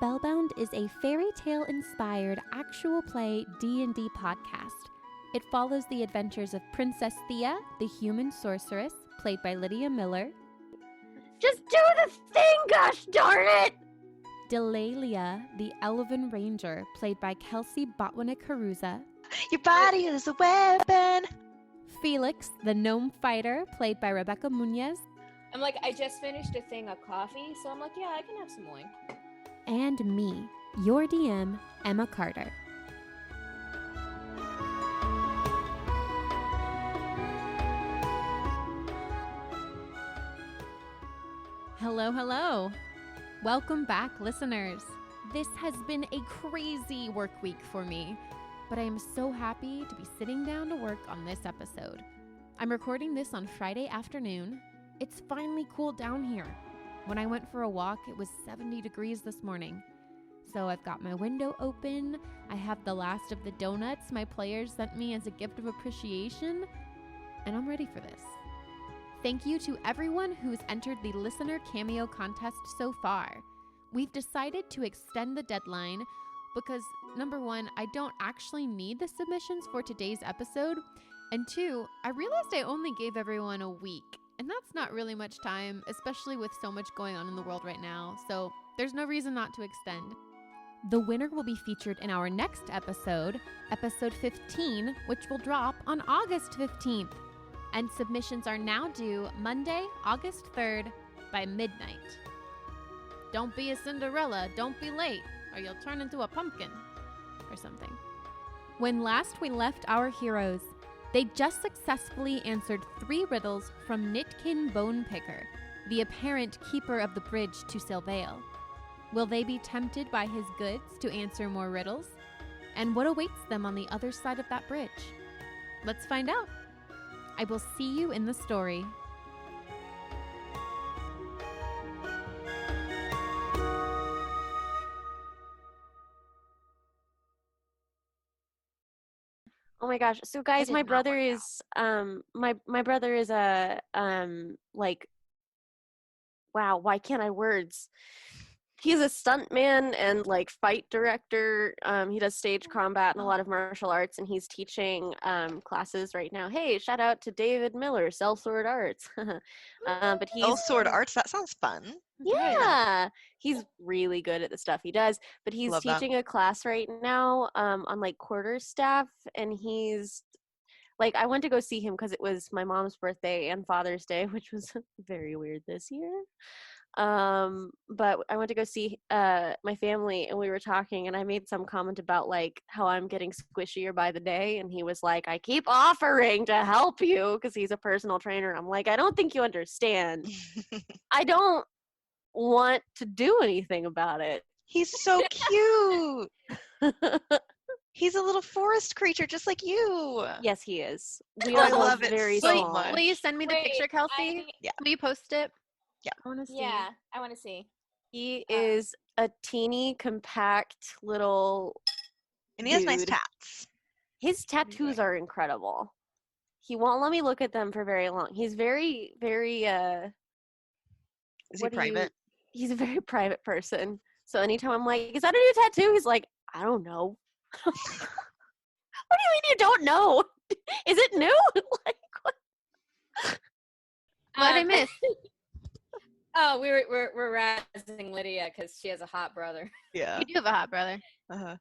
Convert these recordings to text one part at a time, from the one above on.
Spellbound is a fairy tale inspired actual play D&D podcast. It follows the adventures of Princess Theia, the human sorceress, played by Lydia.r.miller. Just do the thing, gosh darn it! Delaelia, the elven ranger, played by Kelsea Botwinick-Haruza. Your body is a weapon. Felix, the gnome fighter, played by Rebecca Muñez. I'm like, I just finished a thing of coffee, so I'm like, yeah, I can have some wine. And me, your DM, Emma Carter. Hello, hello. Welcome back, listeners. This has been a crazy work week for me, but I am so happy to be sitting down to work on this episode. I'm recording this on Friday afternoon. It's finally cooled down here. When I went for a walk, it was 70 degrees this morning. So I've got my window open. I have the last of the donuts my players sent me as a gift of appreciation, and I'm ready for this. Thank you to everyone who's entered the listener cameo contest so far. We've decided to extend the deadline because, number one, I don't actually need the submissions for today's episode, and two, I realized I only gave everyone a week. And that's not really much time, especially with so much going on in the world right now, so there's no reason not to extend. The winner will be featured in our next episode, episode 15, which will drop on August 15th. And submissions are now due Monday, August 3rd by midnight. Don't be a Cinderella, don't be late, or you'll turn into a pumpkin, or something. When last we left our heroes, they just successfully answered 3 riddles from Nitkin Bonepicker, the apparent keeper of the bridge to Sylvail. Will they be tempted by his goods to answer more riddles? And what awaits them on the other side of that bridge? Let's find out. I will see you in the story. Oh my gosh. So guys, my brother is my brother is a like, wow, why can't I words? He's a stuntman and like fight director. He does stage combat and a lot of martial arts, and he's teaching classes right now. Hey, shout out to David Miller, Sellsword Arts. But he's Sellsword Arts, that sounds fun. Yeah, he's really good at the stuff he does. But he's Love teaching a class right now on like quarterstaff, and he's like, I went to go see him because it was my mom's birthday and Father's Day, which was very weird this year. But I went to go see my family, and we were talking, and I made some comment about like how I'm getting squishier by the day, and he was like, I keep offering to help you because he's a personal trainer. I'm like, I don't think you understand. I don't want to do anything about it. He's so cute. He's a little forest creature just like you. Yes, he is. We I are love both it very so small. much. Will you send me the picture, Kelsey? Yeah. Will you post it? Yeah. I want to see. Yeah, I want to see. He is a teeny, compact little And he has nice dude. tats. His tattoos are incredible. He won't let me look at them for very long. He's very, very Is he private? He's a very private person. So anytime I'm like, is that a new tattoo? He's like, I don't know. What do you mean you don't know? Is it new? Like, what? What I missed? Oh, we're razzing Lydia because she has a hot brother. Yeah. You do have a hot brother. Uh-huh.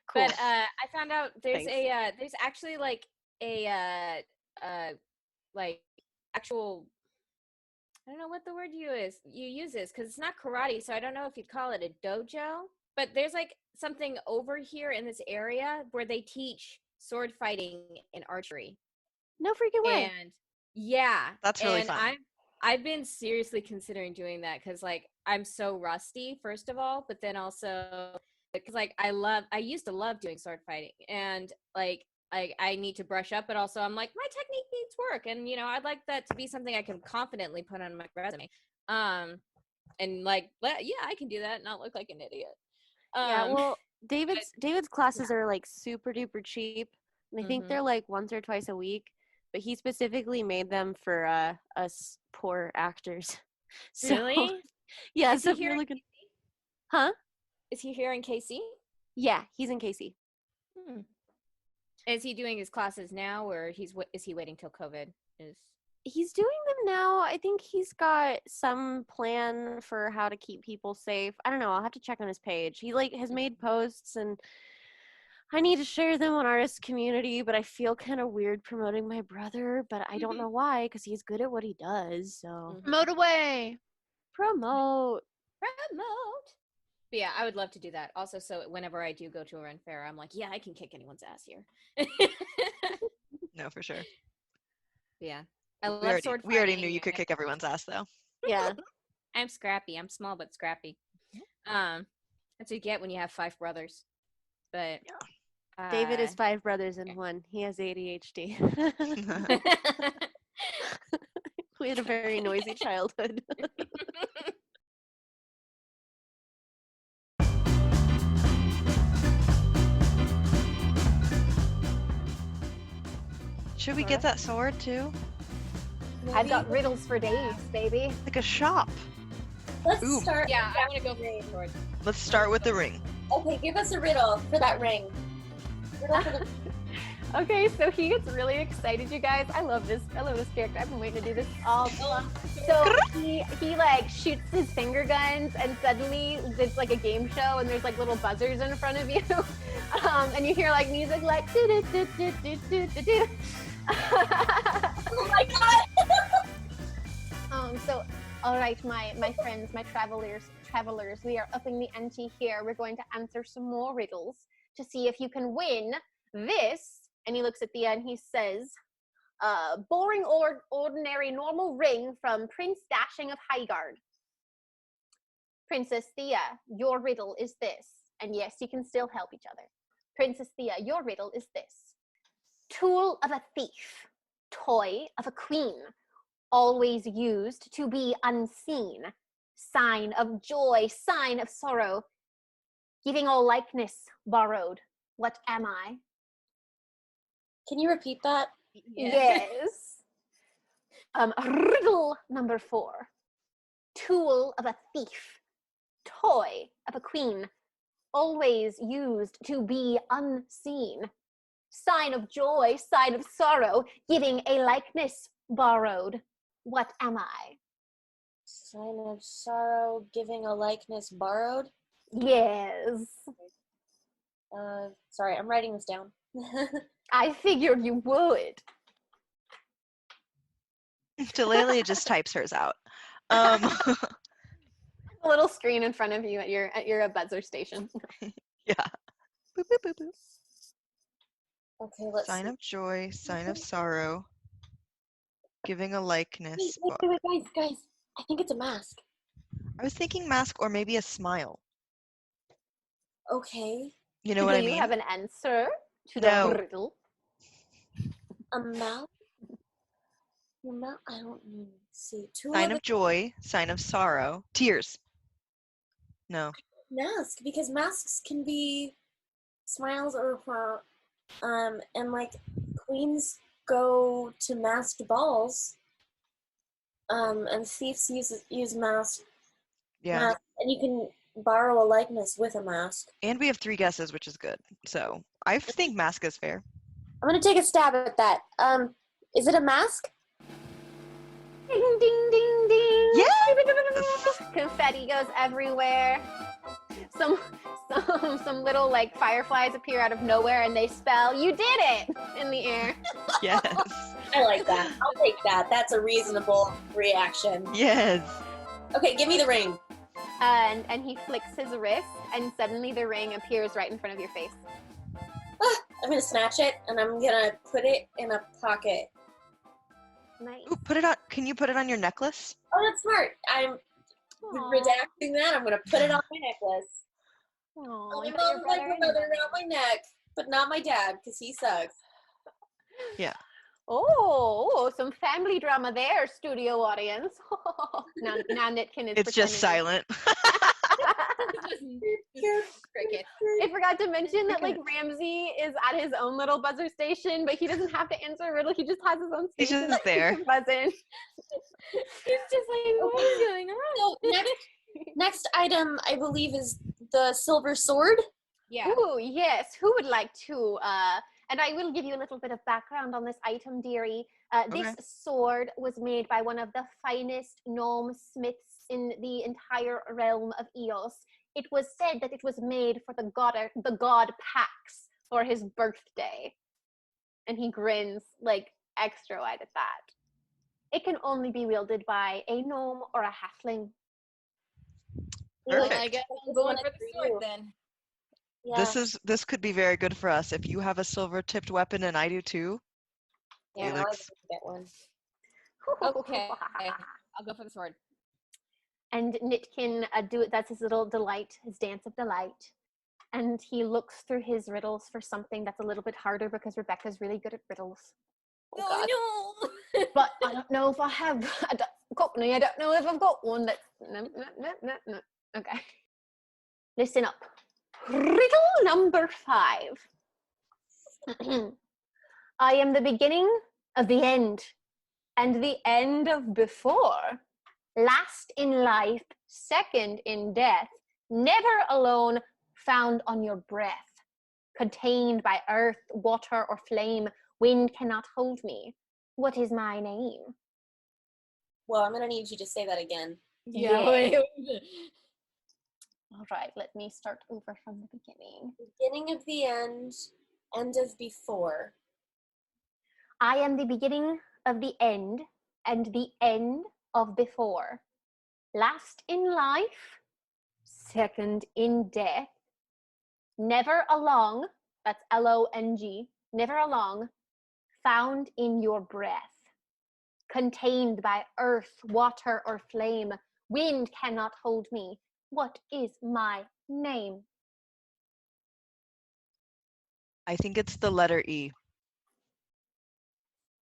Cool. But I found out there's Thanks. there's actually like a like actual, I don't know what the word you use is because it's not karate, so I don't know if you'd call it a dojo. But there's like something over here in this area where they teach sword fighting and archery. No freaking way. And yeah, That's really and fun. I've been seriously considering doing that because like I'm so rusty, first of all, but then also because like I used to love doing sword fighting, and like I need to brush up, but also I'm like, my technique needs work, and you know, I'd like that to be something I can confidently put on my resume. And like, yeah, I can do that and not look like an idiot. Yeah, well, David's classes are like super duper cheap, and I think they're like once or twice a week. But he specifically made them for us poor actors. So, Really? yeah, Is so he if here you're in looking, Huh? Is he here in KC? Yeah, he's in Kelsea. Is he doing his classes now, or is he waiting till COVID is? He's doing them now. I think he's got some plan for how to keep people safe. I don't know. I'll have to check on his page. He has made posts, and I need to share them on Artist Community, but I feel kind of weird promoting my brother, but I don't know why, because he's good at what he does. So Promote away. promote. But yeah, I would love to do that. Also, so whenever I do go to a run fair, I'm like, yeah, I can kick anyone's ass here. No, for sure. Yeah. I love sword We already fighting. knew you could kick everyone's ass, though. Yeah. I'm scrappy. I'm small but scrappy. That's what you get when you have 5 brothers. But David is 5 brothers in one. He has ADHD. We had a very noisy childhood. Should we get that sword, too? I've got riddles for days, baby. Like a shop. Let's Ooh. start. yeah, I want to go for the sword. Let's start with the ring. Okay, give us a riddle for that ring. Riddle for the Okay, so he gets really excited, you guys. I love this character. I've been waiting to do this all along. So he like shoots his finger guns, and suddenly it's like a game show, and there's like little buzzers in front of you, and you hear like music like do do do do do do do do. Oh my god! So all right, my friends, my travelers, we are upping the ante here. We're going to answer some more riddles to see if you can win this. And he looks at Thea and he says, boring or ordinary normal ring from Prince Dashing of Highgard. Princess Thea, your riddle is this. And yes, you can still help each other. Princess Thea, your riddle is this. Tool of a thief, toy of a queen, always used to be unseen, sign of joy, sign of sorrow, giving all likeness borrowed. What am I? Can you repeat that? Yes. Riddle number 4. Tool of a thief, toy of a queen, always used to be unseen, sign of joy, sign of sorrow, giving a likeness borrowed. What am I? Sign of sorrow, giving a likeness borrowed. Yes. Sorry, I'm writing this down. I figured you would. Delaelia just types hers out. A little screen in front of you at your buzzer station. Yeah. Boop, boop, boop, boop. Okay, let's Sign see. of joy, sign of sorrow, giving a likeness. Wait, guys. I think it's a mask. I was thinking mask or maybe a smile. Okay. You know what I Do mean? you have an answer to No. the riddle? A mouth? Your mouth? I don't know. Let's see. Sign of joy, sign of sorrow, tears. No. Mask, because masks can be smiles or and like queens go to masked balls, and thieves use mask. Yeah. Mask, and you can borrow a likeness with a mask. And we have 3 guesses, which is good. So I think mask is fair. I'm gonna take a stab at that. Is it a mask? Ding, ding, ding, ding. Yes! Confetti goes everywhere. Some little like fireflies appear out of nowhere and they spell, "You did it!" in the air. Yes. I like that. I'll take that. That's a reasonable reaction. Yes. Okay, give me the ring. And he flicks his wrist and suddenly the ring appears right in front of your face. I'm gonna snatch it and I'm gonna put it in a pocket. Nice. Ooh, put it on. Can you put it on your necklace? Oh, that's smart. I'm redacting that. I'm gonna put it on my necklace. Aw, My you put your mom brother like my in mother there. around my neck, but not my dad because he sucks. Oh, some family drama there, studio audience. now Nitkin is It's just pretending. silent. Cricket. I forgot to mention that like Ramsey is at his own little buzzer station, but he doesn't have to answer a riddle. He just has his own He's station. just there. Buzz in. It's just like, what's going on? So Next item, I believe, is the silver sword. Yeah. Ooh, yes. Who would like to? And I will give you a little bit of background on this item, dearie. This Okay. sword was made by one of the finest gnome smiths in the entire realm of Eos. It was said that it was made for the god Pax for his birthday. And he grins like extra wide at that. It can only be wielded by a gnome or a halfling. Well, I Perfect. guess I'm going for the sword then. Yeah. This could be very good for us if you have a silver tipped weapon and I do too. Yeah, now I Felix. can get one. Okay. I'll go for the sword. And Nitkin that's his little delight, his dance of delight. And he looks through his riddles for something that's a little bit harder because Rebecca's really good at riddles. Oh, no. But I don't know if I have Cockney. I don't know if I've got one that's no. Okay. Listen up. Riddle number 5. I am the beginning of the end, and the end of before. Last in life, second in death, never alone, found on your breath. Contained by earth, water, or flame, wind cannot hold me. What is my name? Well, I'm gonna need you to say that again. Yeah. All right, let me start over from the beginning. Beginning of the end, end of before. I am the beginning of the end and the end of before. Last in life, second in death, never along, that's L-O-N-G, never along, found in your breath. Contained by earth, water, or flame, wind cannot hold me. What is my name? I think it's the letter E.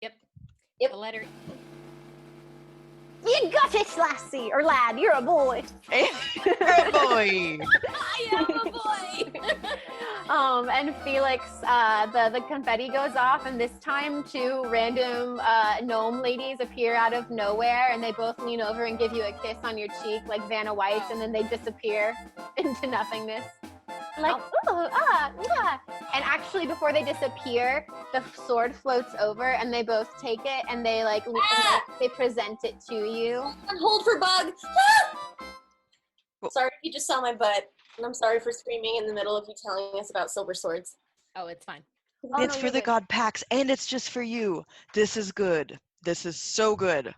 Yep. Yep. The letter. You got it, lassie, or lad, you're a boy. You're a boy. I am a boy. And Felix, the confetti goes off, and this time 2 random gnome ladies appear out of nowhere, and they both lean over and give you a kiss on your cheek like Vanna White, and then they disappear into nothingness. Like, ooh, yeah. And actually, before they disappear, the sword floats over, and they both take it, and they they present it to you. Hold for bug. Ah! Well- Sorry if you just saw my butt, and I'm sorry for screaming in the middle of you telling us about silver swords. Oh, it's fine. Oh, It's no, for you're the good. god Pax, and it's just for you. This is good. This is so good.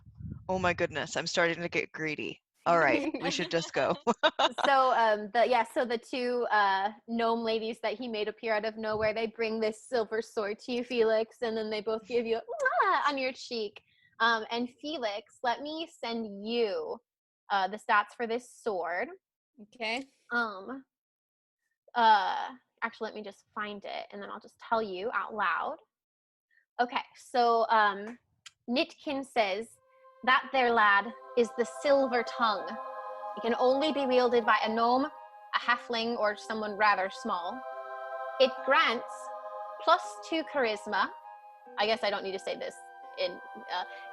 Oh my goodness, I'm starting to get greedy. All right, we should just go. So the 2 gnome ladies that he made appear out of nowhere, they bring this silver sword to you, Felix, and then they both give you a on your cheek. And Felix, let me send you the stats for this sword. Okay. Actually, let me just find it, and then I'll just tell you out loud. Okay, so Nitkin says, that there, lad, is the silver tongue. It can only be wielded by a gnome, a halfling, or someone rather small. It grants +2 charisma. I guess I don't need to say this.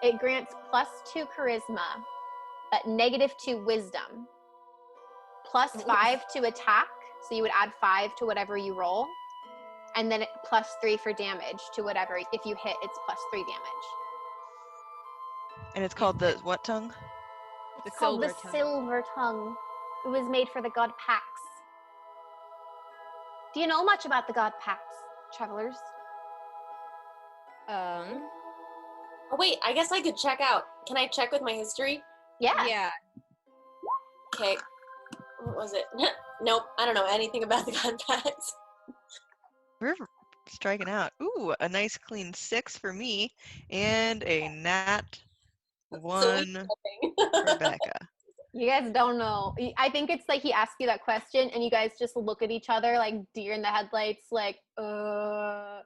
It grants +2 charisma, but -2 wisdom. +5 to attack, so you would add 5 to whatever you roll. And then +3 for damage to whatever. If you hit, it's +3 damage. And it's called the what tongue? The Called the silver tongue. Silver Tongue. It was made for the god Pax. Do you know much about the god Pax, travelers? Oh wait, I guess I could check out. Can I check with my history? Yeah. Yeah. Okay. What was it? Nope, I don't know anything about the contacts. We're striking out. Ooh, a nice clean 6 for me, and a nat 1 Rebecca. You guys don't know. I think it's like he asked you that question, and you guys just look at each other like deer in the headlights, like, And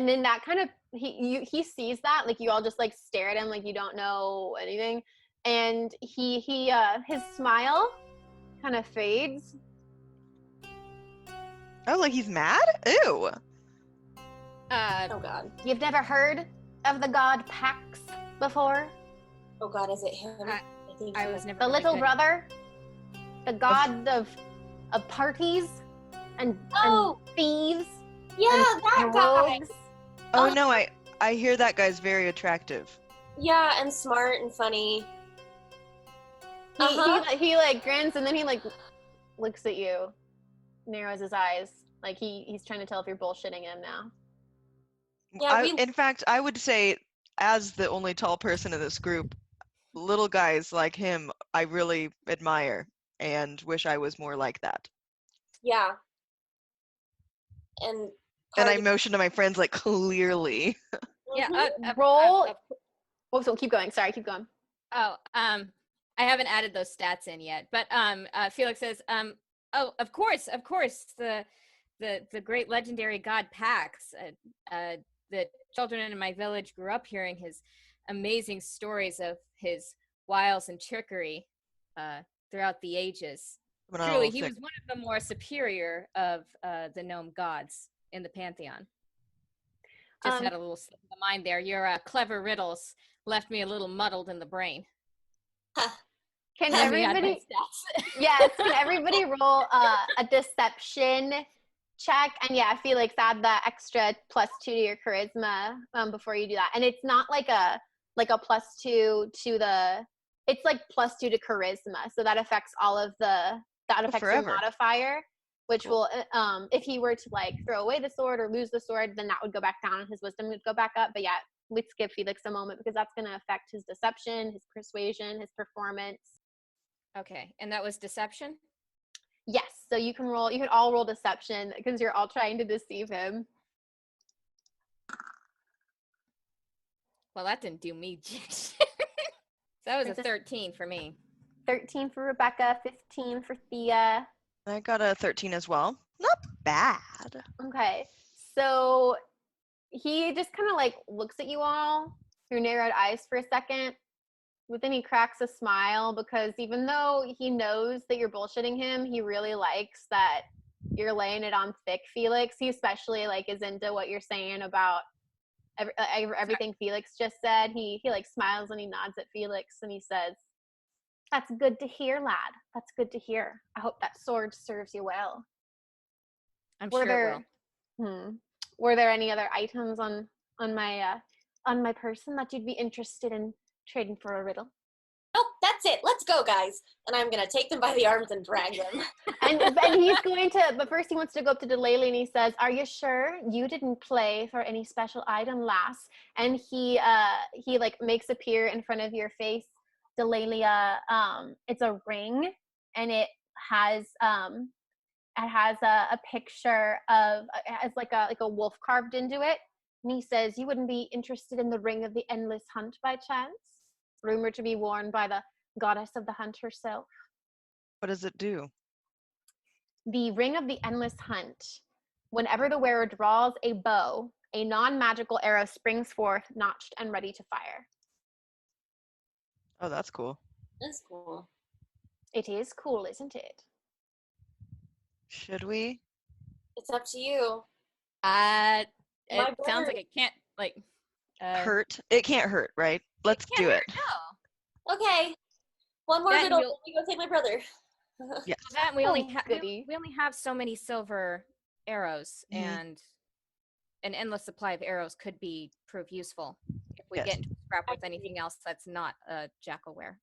then that kind of, he sees that, like you all just like stare at him like you don't know anything. And his smile kind of fades. Oh, like he's mad? Ew. Oh god. You've never heard of the god Pax before? Oh god, is it him? I think I he was never The really little good. brother the god of parties and thieves. Yeah, and that guy. rogues. Oh Oh. no, I hear that guy's very attractive. Yeah, and smart and funny. He like grins and then he like looks at you, narrows his eyes, like he's trying to tell if you're bullshitting him now. Yeah, In fact, I would say, as the only tall person in this group, little guys like him, I really admire and wish I was more like that. Yeah. And And I motion to my friends like, clearly. Yeah. Roll. So keep going. Sorry, keep going. I haven't added those stats in yet, but Felix says, oh, of course, the great legendary god Pax. The children in my village grew up hearing his amazing stories of his wiles and trickery throughout the ages. Truly, he was one of the more superior of the gnome gods in the pantheon. Just had a little slip of the mind there. Your clever riddles left me a little muddled in the brain. Can everybody? Yes. Can everybody roll a deception check? And yeah, Felix, add that extra +2 to your charisma before you do that. And it's not like a +2 to the. It's like +2 to charisma, so that affects all of the. That affects your modifier, which will, if he were to like throw away the sword or lose the sword, then that would go back down and his wisdom would go back up. But yeah, let's give Felix a moment because that's going to affect his deception, his persuasion, his performance. Okay, and that was deception? Yes, so you can all roll deception because you're all trying to deceive him. Well, that didn't do me jack. That was a 13 for me. 13 for Rebecca, 15 for Thea. I got a 13 as well. Not bad. Okay, so he just kind of like looks at you all through narrowed eyes for a second, but then he cracks a smile because even though he knows that you're bullshitting him, he really likes that you're laying it on thick, Felix. He especially like is into what you're saying about everything Felix just said. He like smiles and he nods at Felix and he says, "That's good to hear, lad. That's good to hear. I hope that sword serves you well." I'm sure it will. Were there any other items on my person that you'd be interested in trading for a riddle? Nope, that's it. Let's go, guys. And I'm gonna take them by the arms and drag them. and he's going to, but first he wants to go up to Delaelia and he says, "Are you sure you didn't play for any special item, lass?" And he like makes appear in front of your face, Delaelia. It's a ring, and it has a picture of, it has like a wolf carved into it. And he says, "You wouldn't be interested in the ring of the endless hunt by chance? Rumored to be worn by the goddess of the hunt herself." What does it do? The ring of the endless hunt. Whenever the wearer draws a bow, a non-magical arrow springs forth, notched and ready to fire. Oh, that's cool. That's cool. It is cool, isn't it? Should we? It's up to you. It sounds like it can't like hurt. It can't hurt, right? Let's do it. No. Okay. One more riddle. Let me go take my brother. Yes. That we only have so many silver arrows, and an endless supply of arrows could prove useful if we get into a scrap with anything else that's not a jackalware.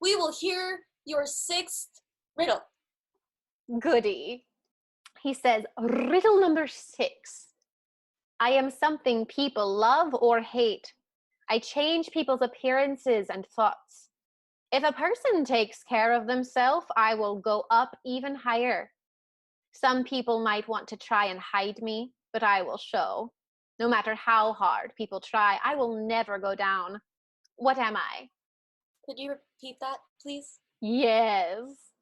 We will hear your 6th riddle. Goody. He says, riddle number 6. I am something people love or hate. I change people's appearances and thoughts. If a person takes care of themselves, I will go up even higher. Some people might want to try and hide me, but I will show. No matter how hard people try, I will never go down. What am I? Could you repeat that, please? Yes.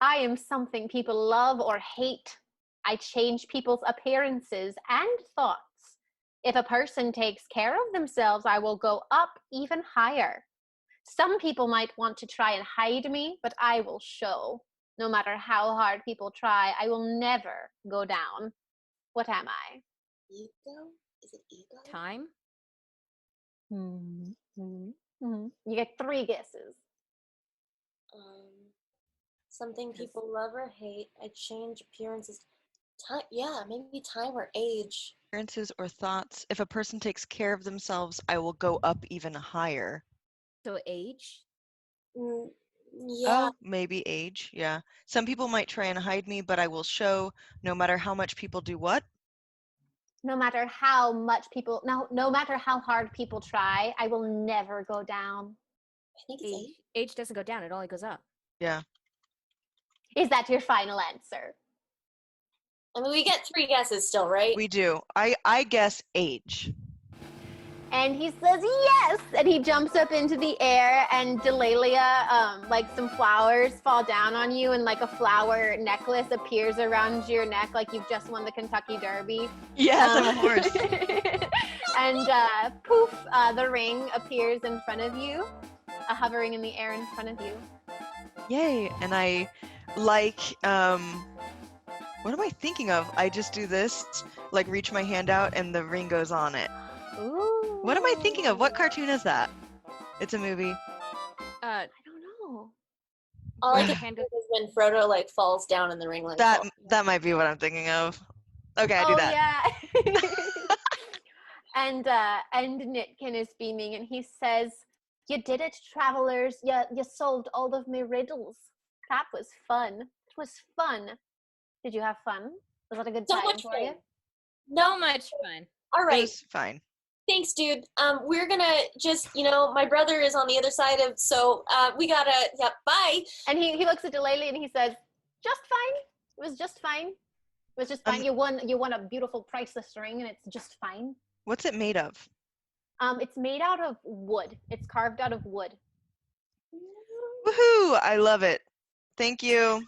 I am something people love or hate. I change people's appearances and thoughts. If a person takes care of themselves, I will go up even higher. Some people might want to try and hide me, but I will show. No matter how hard people try, I will never go down. What am I? Ego? Is it ego? Time? You get 3 guesses. Something people love or hate. I change appearances. Time, yeah, maybe time or age. Appearances or thoughts. If a person takes care of themselves, I will go up even higher. So age? Yeah. Oh, maybe age. Yeah. Some people might try and hide me, but I will show no matter how much people do what. No matter how much people, no matter how hard people try, I will never go down. I think it's age. Age doesn't go down, it only goes up. Yeah. Is that your final answer? I mean, we get 3 guesses still, right? We do. I guess age. And he says yes, and he jumps up into the air, and Delaelia, like some flowers fall down on you, and like a flower necklace appears around your neck, like you've just won the Kentucky Derby. Yes, I'm a horse. And poof, the ring appears in front of you, hovering in the air in front of you. Yay. And I like, what am I thinking of? I just do this, like reach my hand out and the ring goes on it. Ooh. What am I thinking of? What cartoon is that? It's a movie. I don't know. All I can think of is when Frodo like falls down in the ring. Like That might be what I'm thinking of. Okay, I do that. Yeah. and Nitkin is beaming, and he says, "You did it, travelers. You solved all of my riddles. That was fun. It was fun. Did you have fun? Was that a good So time much for fun. you?" So much fun. All It right. was fine. Thanks, dude. We're gonna just, my brother is on the other side of, so we gotta, bye. And he looks at Delaelia and he says, "Just fine. It was just fine. It was just fine. You won a beautiful priceless ring, and it's just fine." What's it made of? It's made out of wood. It's carved out of wood. Woohoo! I love it. Thank you.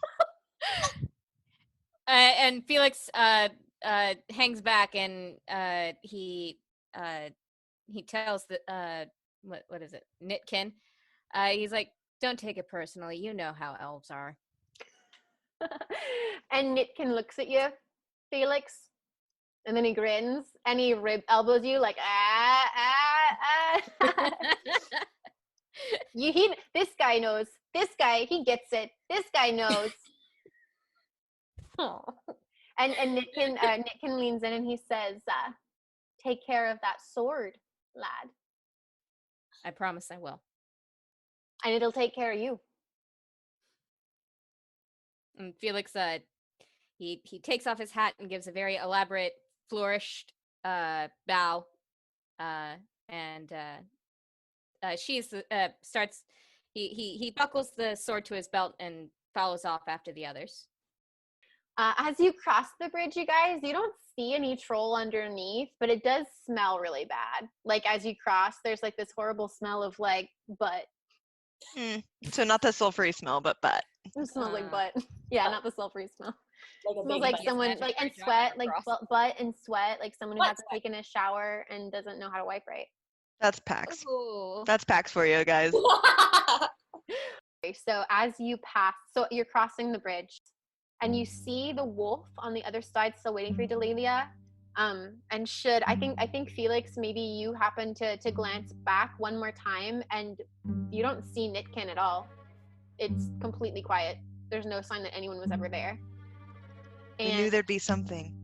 And Felix hangs back, and he tells the what is it, Nitkin? He's like, "Don't take it personally. You know how elves are." And Nitkin looks at you, Felix, and then he grins and he elbows you like This guy knows. This guy, he gets it. This guy knows. Oh. And Nitkin leans in and he says, "Take care of that sword, lad. I promise I will. And it'll take care of you." And Felix, he takes off his hat and gives a very elaborate, flourished bow, and starts. He buckles the sword to his belt and follows off after the others. As you cross the bridge, you guys, you don't see any troll underneath, but it does smell really bad. Like as you cross, there's like this horrible smell of like butt. So not the sulfury smell, but butt. It smells like butt. Yeah, not the sulfury smell. Like It smells like someone like and sweat, like butt and sweat, like someone who Butt hasn't taken a shower and doesn't know how to wipe right. That's PAX. Ooh. That's PAX for you guys. So as you pass, so you're crossing the bridge, and you see the wolf on the other side still waiting for you, Delaelia. And I think Felix, maybe you happen to glance back one more time, and you don't see Nitkin at all. It's completely quiet. There's no sign that anyone was ever there. I knew there'd be something.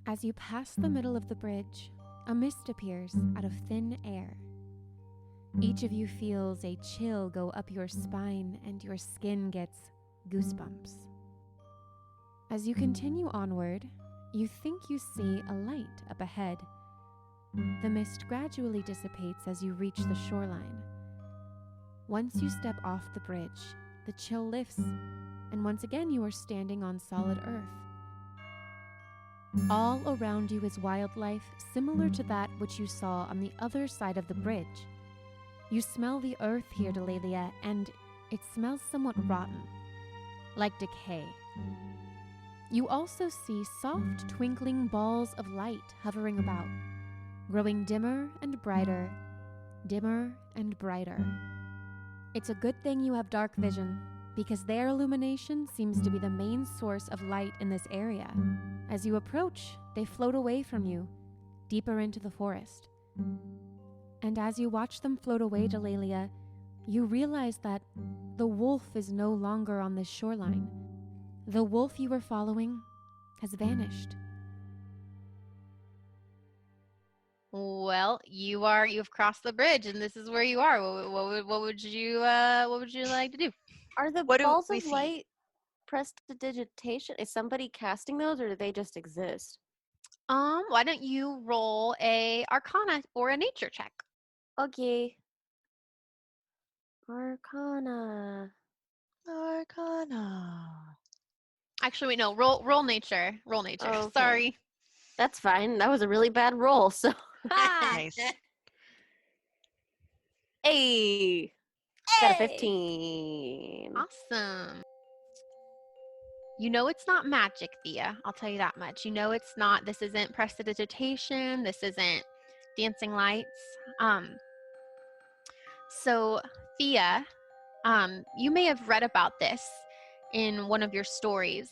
As you pass the middle of the bridge, a mist appears out of thin air. Each of you feels a chill go up your spine, and your skin gets goosebumps. As you continue onward, you think you see a light up ahead. The mist gradually dissipates as you reach the shoreline. Once you step off the bridge, the chill lifts, and once again you are standing on solid earth. All around you is wildlife similar to that which you saw on the other side of the bridge. You smell the earth here, Delaelia, and it smells somewhat rotten, like decay. You also see soft, twinkling balls of light hovering about, growing dimmer and brighter, dimmer and brighter. It's a good thing you have dark vision, because their illumination seems to be the main source of light in this area. As you approach, they float away from you, deeper into the forest. And as you watch them float away, Delaelia, you realize that the wolf is no longer on this shoreline. The wolf you were following has vanished. Well, you've crossed the bridge, and this is where you are. What would you like to do? Are the What do balls we of see? light prestidigitation? Is somebody casting those, or do they just exist? Why don't you roll a Arcana or a Nature check? Okay. Arcana. Arcana. Actually, wait, no, roll Nature. Roll Nature. Okay. Sorry. That's fine. That was a really bad roll. So, Nice. hey, got a 15. Awesome. You know it's not magic, Thea. I'll tell you that much. You know it's not. This isn't prestidigitation. This isn't dancing lights. So Thea, you may have read about this in one of your stories.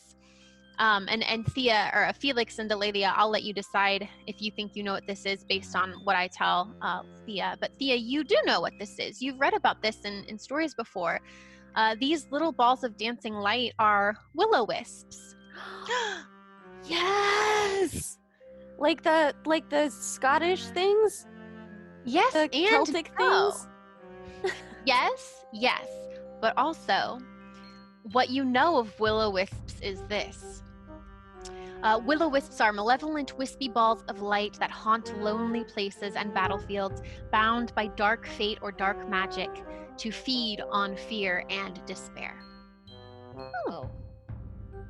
And Thea, or Felix and Delaelia, I'll let you decide if you think you know what this is based on what I tell Thea. But Thea, you do know what this is. You've read about this in stories before. These little balls of dancing light are will-o-wisps. Yes, like the Scottish things, Yes, the and Celtic no. things. Yes. But also, what you know of will-o-wisps is this. Will-o-wisps are malevolent, wispy balls of light that haunt lonely places and battlefields, bound by dark fate or dark magic to feed on fear and despair. Oh.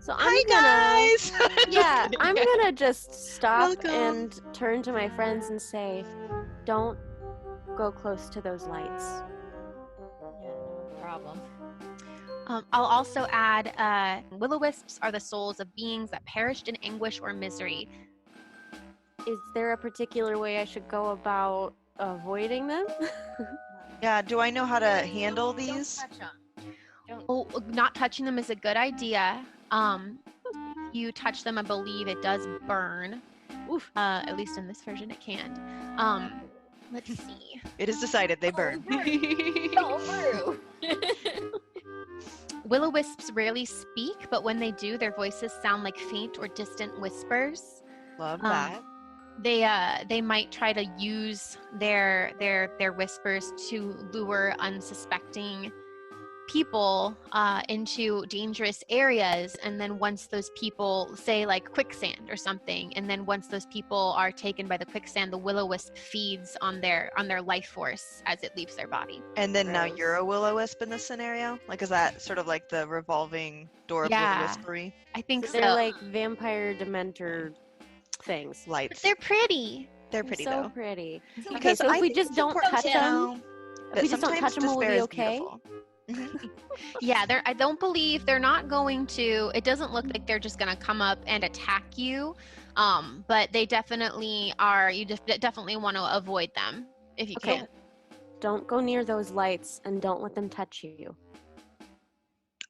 So Hi, guys. Yeah, I'm gonna just stop Welcome. and turn to my friends and say, "Don't go close to those lights." Yeah, no problem. I'll also add, will-o-wisps are the souls of beings that perished in anguish or misery. Is there a particular way I should go about avoiding them? Yeah, do I know how to handle these? Don't touch them. Oh, not touching them is a good idea. If you touch them, I believe it does burn. Oof. At least in this version, it can. Let's see. It is decided they burn. Oh, Will-o-wisps rarely speak, but when they do, their voices sound like faint or distant whispers. Love that. They might try to use their whispers to lure unsuspecting people into dangerous areas, and then once those people, say like quicksand or something, and then once those people are taken by the quicksand, the will-o-wisp feeds on their life force as it leaves their body. And then now Gross. you're a will-o-wisp in this scenario? Like, is that sort of like the revolving door of Yeah. will-o-wispery? I think So so. they're like vampire dementor things. But Lights. they're pretty. They're pretty, so though. pretty. Okay, Because so if I we think just it's don't important touch to them, know if that we just don't sometimes touch them, will we despair be is okay? beautiful. Mhm. Yeah, I don't believe they're not going to. It doesn't look like they're just going to come up and attack you. But they definitely are. You just definitely want to avoid them if you Okay. can. Don't go near those lights and don't let them touch you.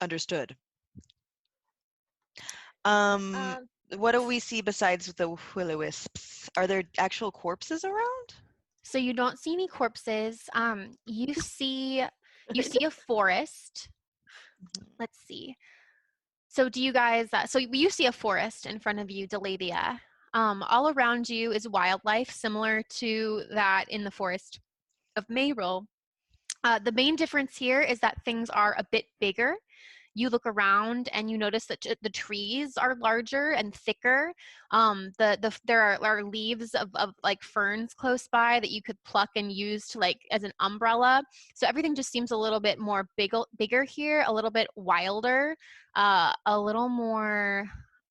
Understood. Um, What do we see besides the will-o-wisps? Are there actual corpses around? So you don't see any corpses. You see a forest. Let's see. So do you guys? So you see a forest in front of you, Delaelia. All around you is wildlife, similar to that in the forest of Mayrill. The main difference here is that things are a bit bigger. You look around and you notice that the trees are larger and thicker. There are leaves of like ferns close by that you could pluck and use to like as an umbrella. So everything just seems a little bit more bigger here, a little bit wilder, a little more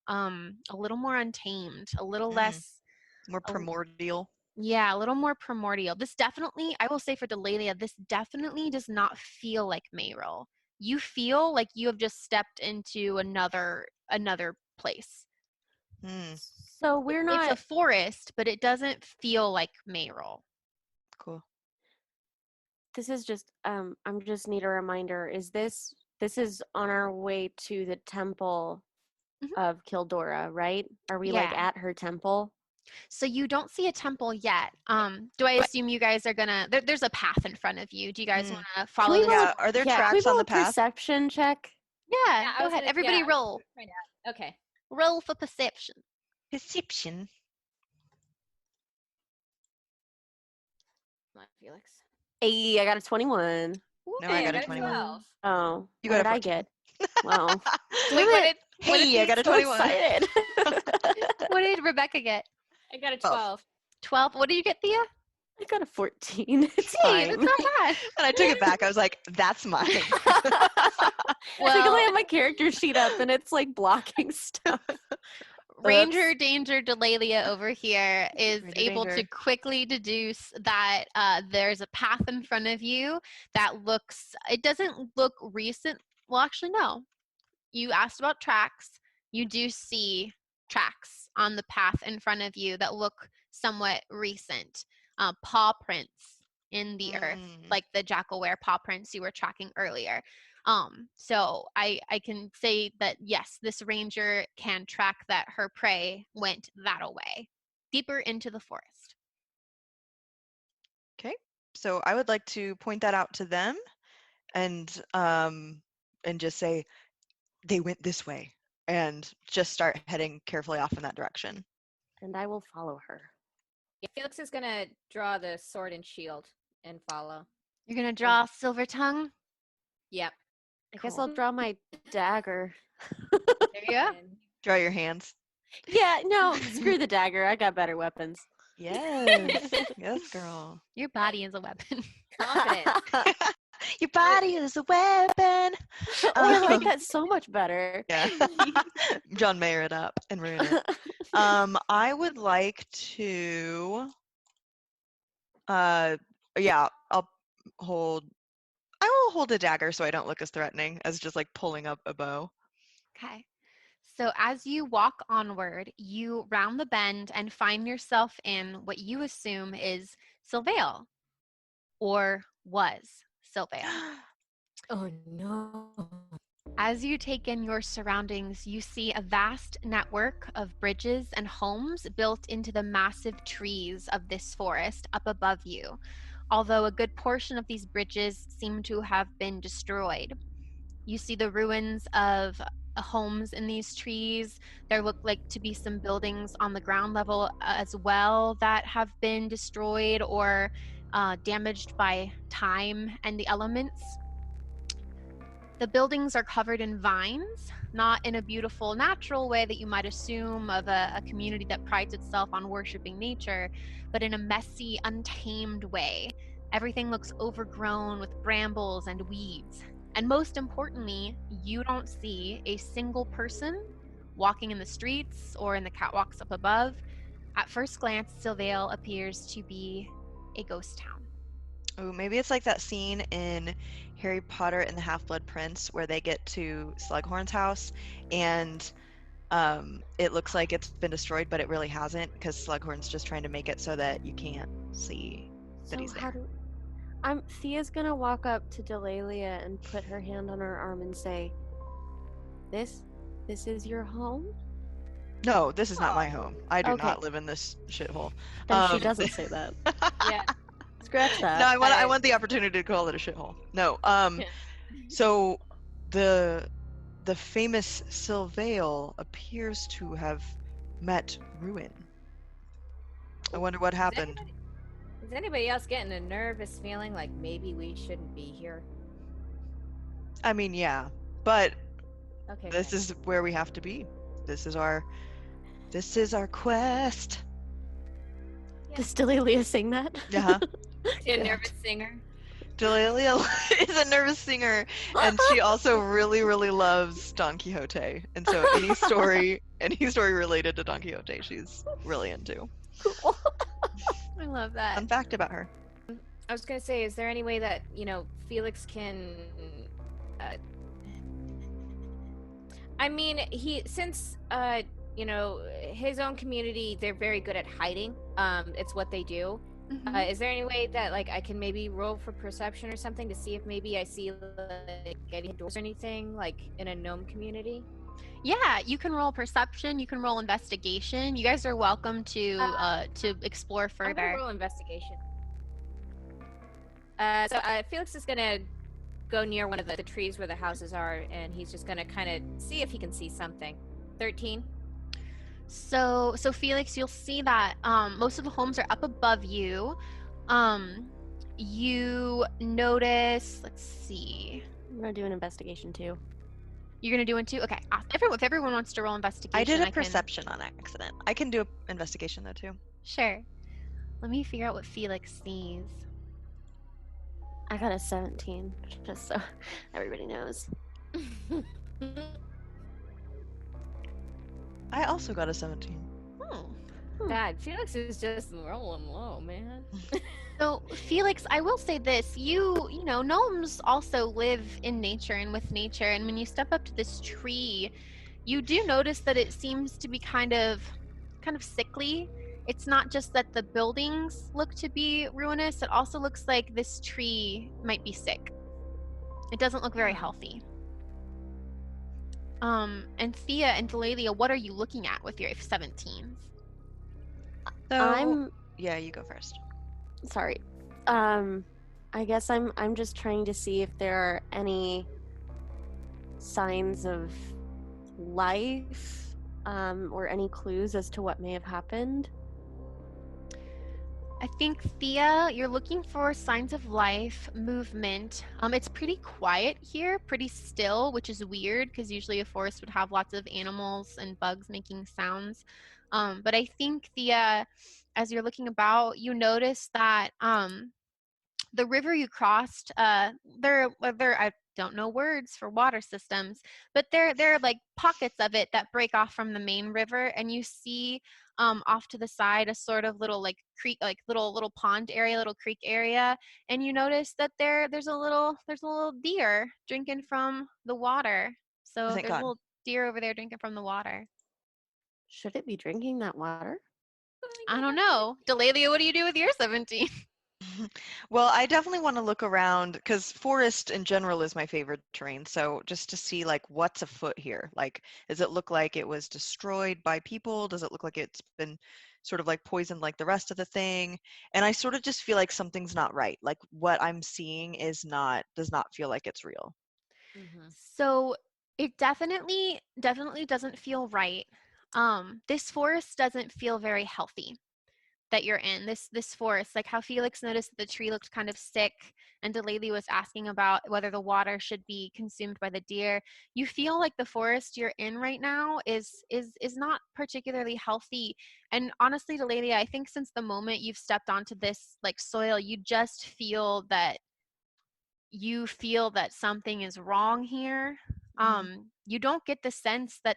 untamed, a little less. More primordial. Yeah, a little more primordial. This definitely, I will say for Delaelia, this definitely does not feel like Mayrill. You feel like you have just stepped into another place. So we're not. It's a forest, but it doesn't feel like Mayrill. Cool. This is just. I'm just need a reminder. This is on our way to the temple Mhm. of Kildora, right? Are we like Yeah. at her temple? So you don't see a temple yet. Do I assume you guys are gonna? There's a path in front of you. Do you guys want to follow we this? roll- Yeah, are there Yeah, can we tracks on roll the a path? perception check? Yeah, Yeah, I go was ahead. gonna- Everybody yeah, I was roll. gonna find out. Okay. Roll for perception. Perception. Come on, Felix. Hey, I got a 21. No, Hey, I got a got 21. 12. Oh, You what got a did I 14. get? Wow. Wait, what did Hey, I got a So 21. excited. what did Rebecca get? I got a 12. 12. 12. What did you get, Thea? I got a 14. It's Hey, fine. that's not bad. And I took it back. I was like, that's mine. Well, Well, I have my character sheet up and it's like blocking stuff. Ranger Danger Delaelia over here is Ranger able to Danger. quickly deduce that there's a path in front of you that looks, it doesn't look recent. Well, actually, no. You asked about tracks. You do see tracks on the path in front of you that look somewhat recent. Paw prints in the earth, like the jackalware paw prints you were tracking earlier. So I can say that yes, this ranger can track that her prey went that away, deeper into the forest. Okay. So I would like to point that out to them and just say they went this way and just start heading carefully off in that direction. And I will follow her. Yeah, Felix is gonna draw the sword and shield and follow. You're gonna draw silver tongue. Yep. I guess Cool. I'll draw my dagger. There you go. And Draw your hands. Yeah, no, screw the dagger. I got better weapons. Yes. Yes, girl. Your body is a weapon. confident. Your body is a weapon. Oh, I like that so much better. Yeah. John Mayer it up and ruin it. I would like to yeah, I will hold a dagger so I don't look as threatening as just like pulling up a bow. Okay. So as you walk onward, you round the bend and find yourself in what you assume is Sylvail, or was Sylvail. Oh no. As you take in your surroundings, you see a vast network of bridges and homes built into the massive trees of this forest up above you, although a good portion of these bridges seem to have been destroyed. You see the ruins of homes in these trees. There look like to be some buildings on the ground level as well that have been destroyed or damaged by time and the elements. The buildings are covered in vines, not in a beautiful natural way that you might assume of a community that prides itself on worshiping nature, but in a messy, untamed way. Everything looks overgrown with brambles and weeds. And most importantly, you don't see a single person walking in the streets or in the catwalks up above. At first glance, Sylvail appears to be a ghost town. Oh, maybe it's like that scene in Harry Potter and the Half-Blood Prince where they get to Slughorn's house and it looks like it's been destroyed, but it really hasn't because Slughorn's just trying to make it so that you can't see that he's there. Thea's gonna walk up to Delaelia and put her hand on her arm and say, This is your home? No, this is not my home. I do Okay. not live in this shithole. Then she doesn't say that. Yeah. Scratch that. No, I want the opportunity to call it a shithole. No. So the famous Sylvail appears to have met ruin. I wonder what happened. Is anybody else getting a nervous feeling like maybe we shouldn't be here? I mean, yeah, but Okay. this good. is where we have to be. This is our quest. Does Delaelia sing that? Yeah. A nervous singer. Delaelia is a nervous singer, and she also really, really loves Don Quixote. And so any story related to Don Quixote, she's really into. I love that. Fun fact about her. I was gonna say, is there any way that Felix can? I mean, since his own community, they're very good at hiding. It's what they do. Mhm. Is there any way that I can maybe roll for perception or something to see if maybe I see like any doors or anything like in a gnome community? Yeah, you can roll perception. You can roll investigation. You guys are welcome to explore I'm gonna further. roll investigation. Felix is gonna go near one of the trees where the houses are, and he's just gonna kind of see if he can see something. 13. So Felix, you'll see that most of the homes are up above you. You notice. Let's see. I'm gonna do an investigation too. You're gonna do one too. Okay. Awesome. If everyone wants to roll investigation, I did a can- perception on accident. I can do an investigation though too. Sure. Let me figure out what Felix sees. I got a 17, just so everybody knows. I also got a 17. God, Felix is just rolling low, man. So Felix, I will say this: you know, gnomes also live in nature and with nature, and when you step up to this tree, you do notice that it seems to be kind of sickly. It's not just that the buildings look to be ruinous; it also looks like this tree might be sick. It doesn't look very healthy. And Thea and Delaelia, what are you looking at with your 17s? So yeah, you go first. Sorry. I guess I'm just trying to see if there are any signs of life, or any clues as to what may have happened. I think, Thea, you're looking for signs of life, movement. It's pretty quiet here, pretty still, which is weird because usually a forest would have lots of animals and bugs making sounds. But I think, Thea, as you're looking about, you notice that the river you crossed, there I don't know words for water systems, but there are like pockets of it that break off from the main river, and you see off to the side a sort of little like creek, like little pond area, little creek area, and you notice that there's a little deer drinking from the water. So Thank there's a God. little deer over there drinking from the water. Should it be drinking that water? I don't know. Delaelia, what do you do with your 17? Well, I definitely want to look around because forest in general is my favorite terrain. So just to see like what's afoot here. Like, does it look like it was destroyed by people? Does it look like it's been sort of like poisoned like the rest of the thing? And I sort of just feel like something's not right. Like what I'm seeing does not feel like it's real. So it definitely doesn't feel right. This forest doesn't feel very healthy that you're in. This forest, like how Felix noticed that the tree looked kind of sick, and Delaelia was asking about whether the water should be consumed by the deer. You feel like the forest you're in right now is not particularly healthy. And honestly, Delaelia, I think since the moment you've stepped onto this like soil, you just feel that something is wrong here. You don't get the sense that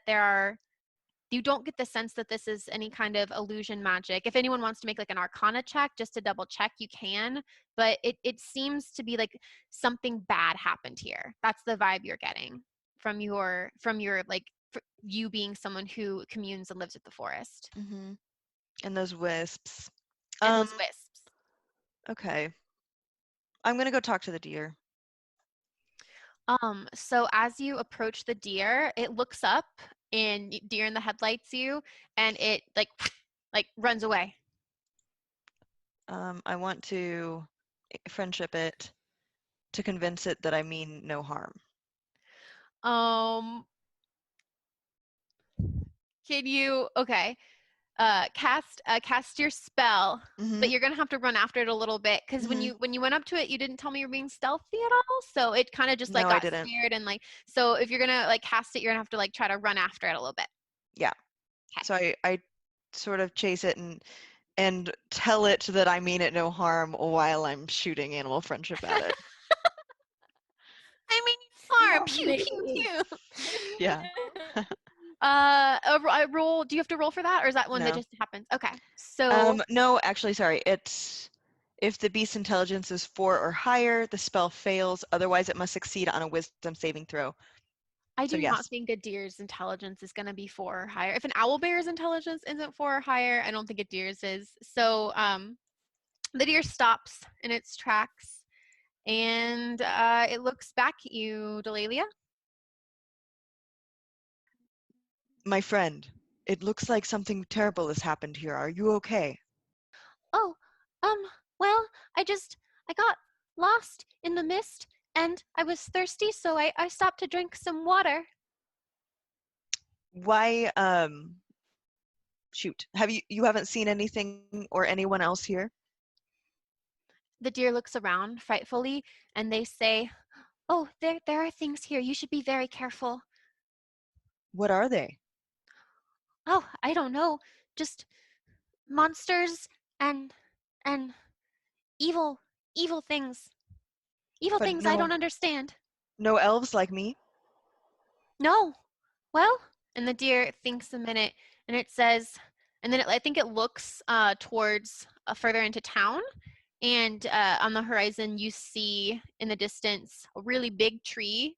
this is any kind of illusion magic. If anyone wants to make like an arcana check just to double check, you can, but it seems to be like something bad happened here. That's the vibe you're getting from your like you being someone who communes and lives with the forest. And those wisps. And those wisps. Okay. I'm gonna go talk to the deer. So as you approach the deer, it looks up and deer in the headlights you, and it like runs away. I want to friendship it to convince it that I mean no harm. Can you cast your spell, but you're gonna have to run after it a little bit because when you went up to it, you didn't tell me you were being stealthy at all, so it kind of just like got scared and like, so if you're gonna like cast it, you're gonna have to like try to run after it a little bit. Yeah. Okay. So I sort of chase it and tell it that I mean it no harm while I'm shooting animal friendship at it. I mean harm. Pew pew pew. Yeah. A roll. Do you have to roll for that, or is that one that just happens? Okay. So no, actually, sorry. It's if the beast's intelligence is 4 or higher, the spell fails. Otherwise, it must succeed on a wisdom saving throw. I do not think a deer's intelligence is going to be 4 or higher. If an owlbear's intelligence isn't 4 or higher, I don't think a deer's is. So the deer stops in its tracks, and it looks back at you, Delaelia. My friend, it looks like something terrible has happened here. Are you okay? Oh, well, I got lost in the mist and I was thirsty, so I stopped to drink some water. Why, shoot. You haven't seen anything or anyone else here? The deer looks around frightfully and they say, "Oh, there are things here. You should be very careful." What are they? Oh, I don't know. Just monsters and evil evil things. Evil But things I don't understand. no elves like me? No. Well, and the deer thinks a minute and it says, and then I think it looks towards further into town. And on the horizon, you see in the distance a really big tree.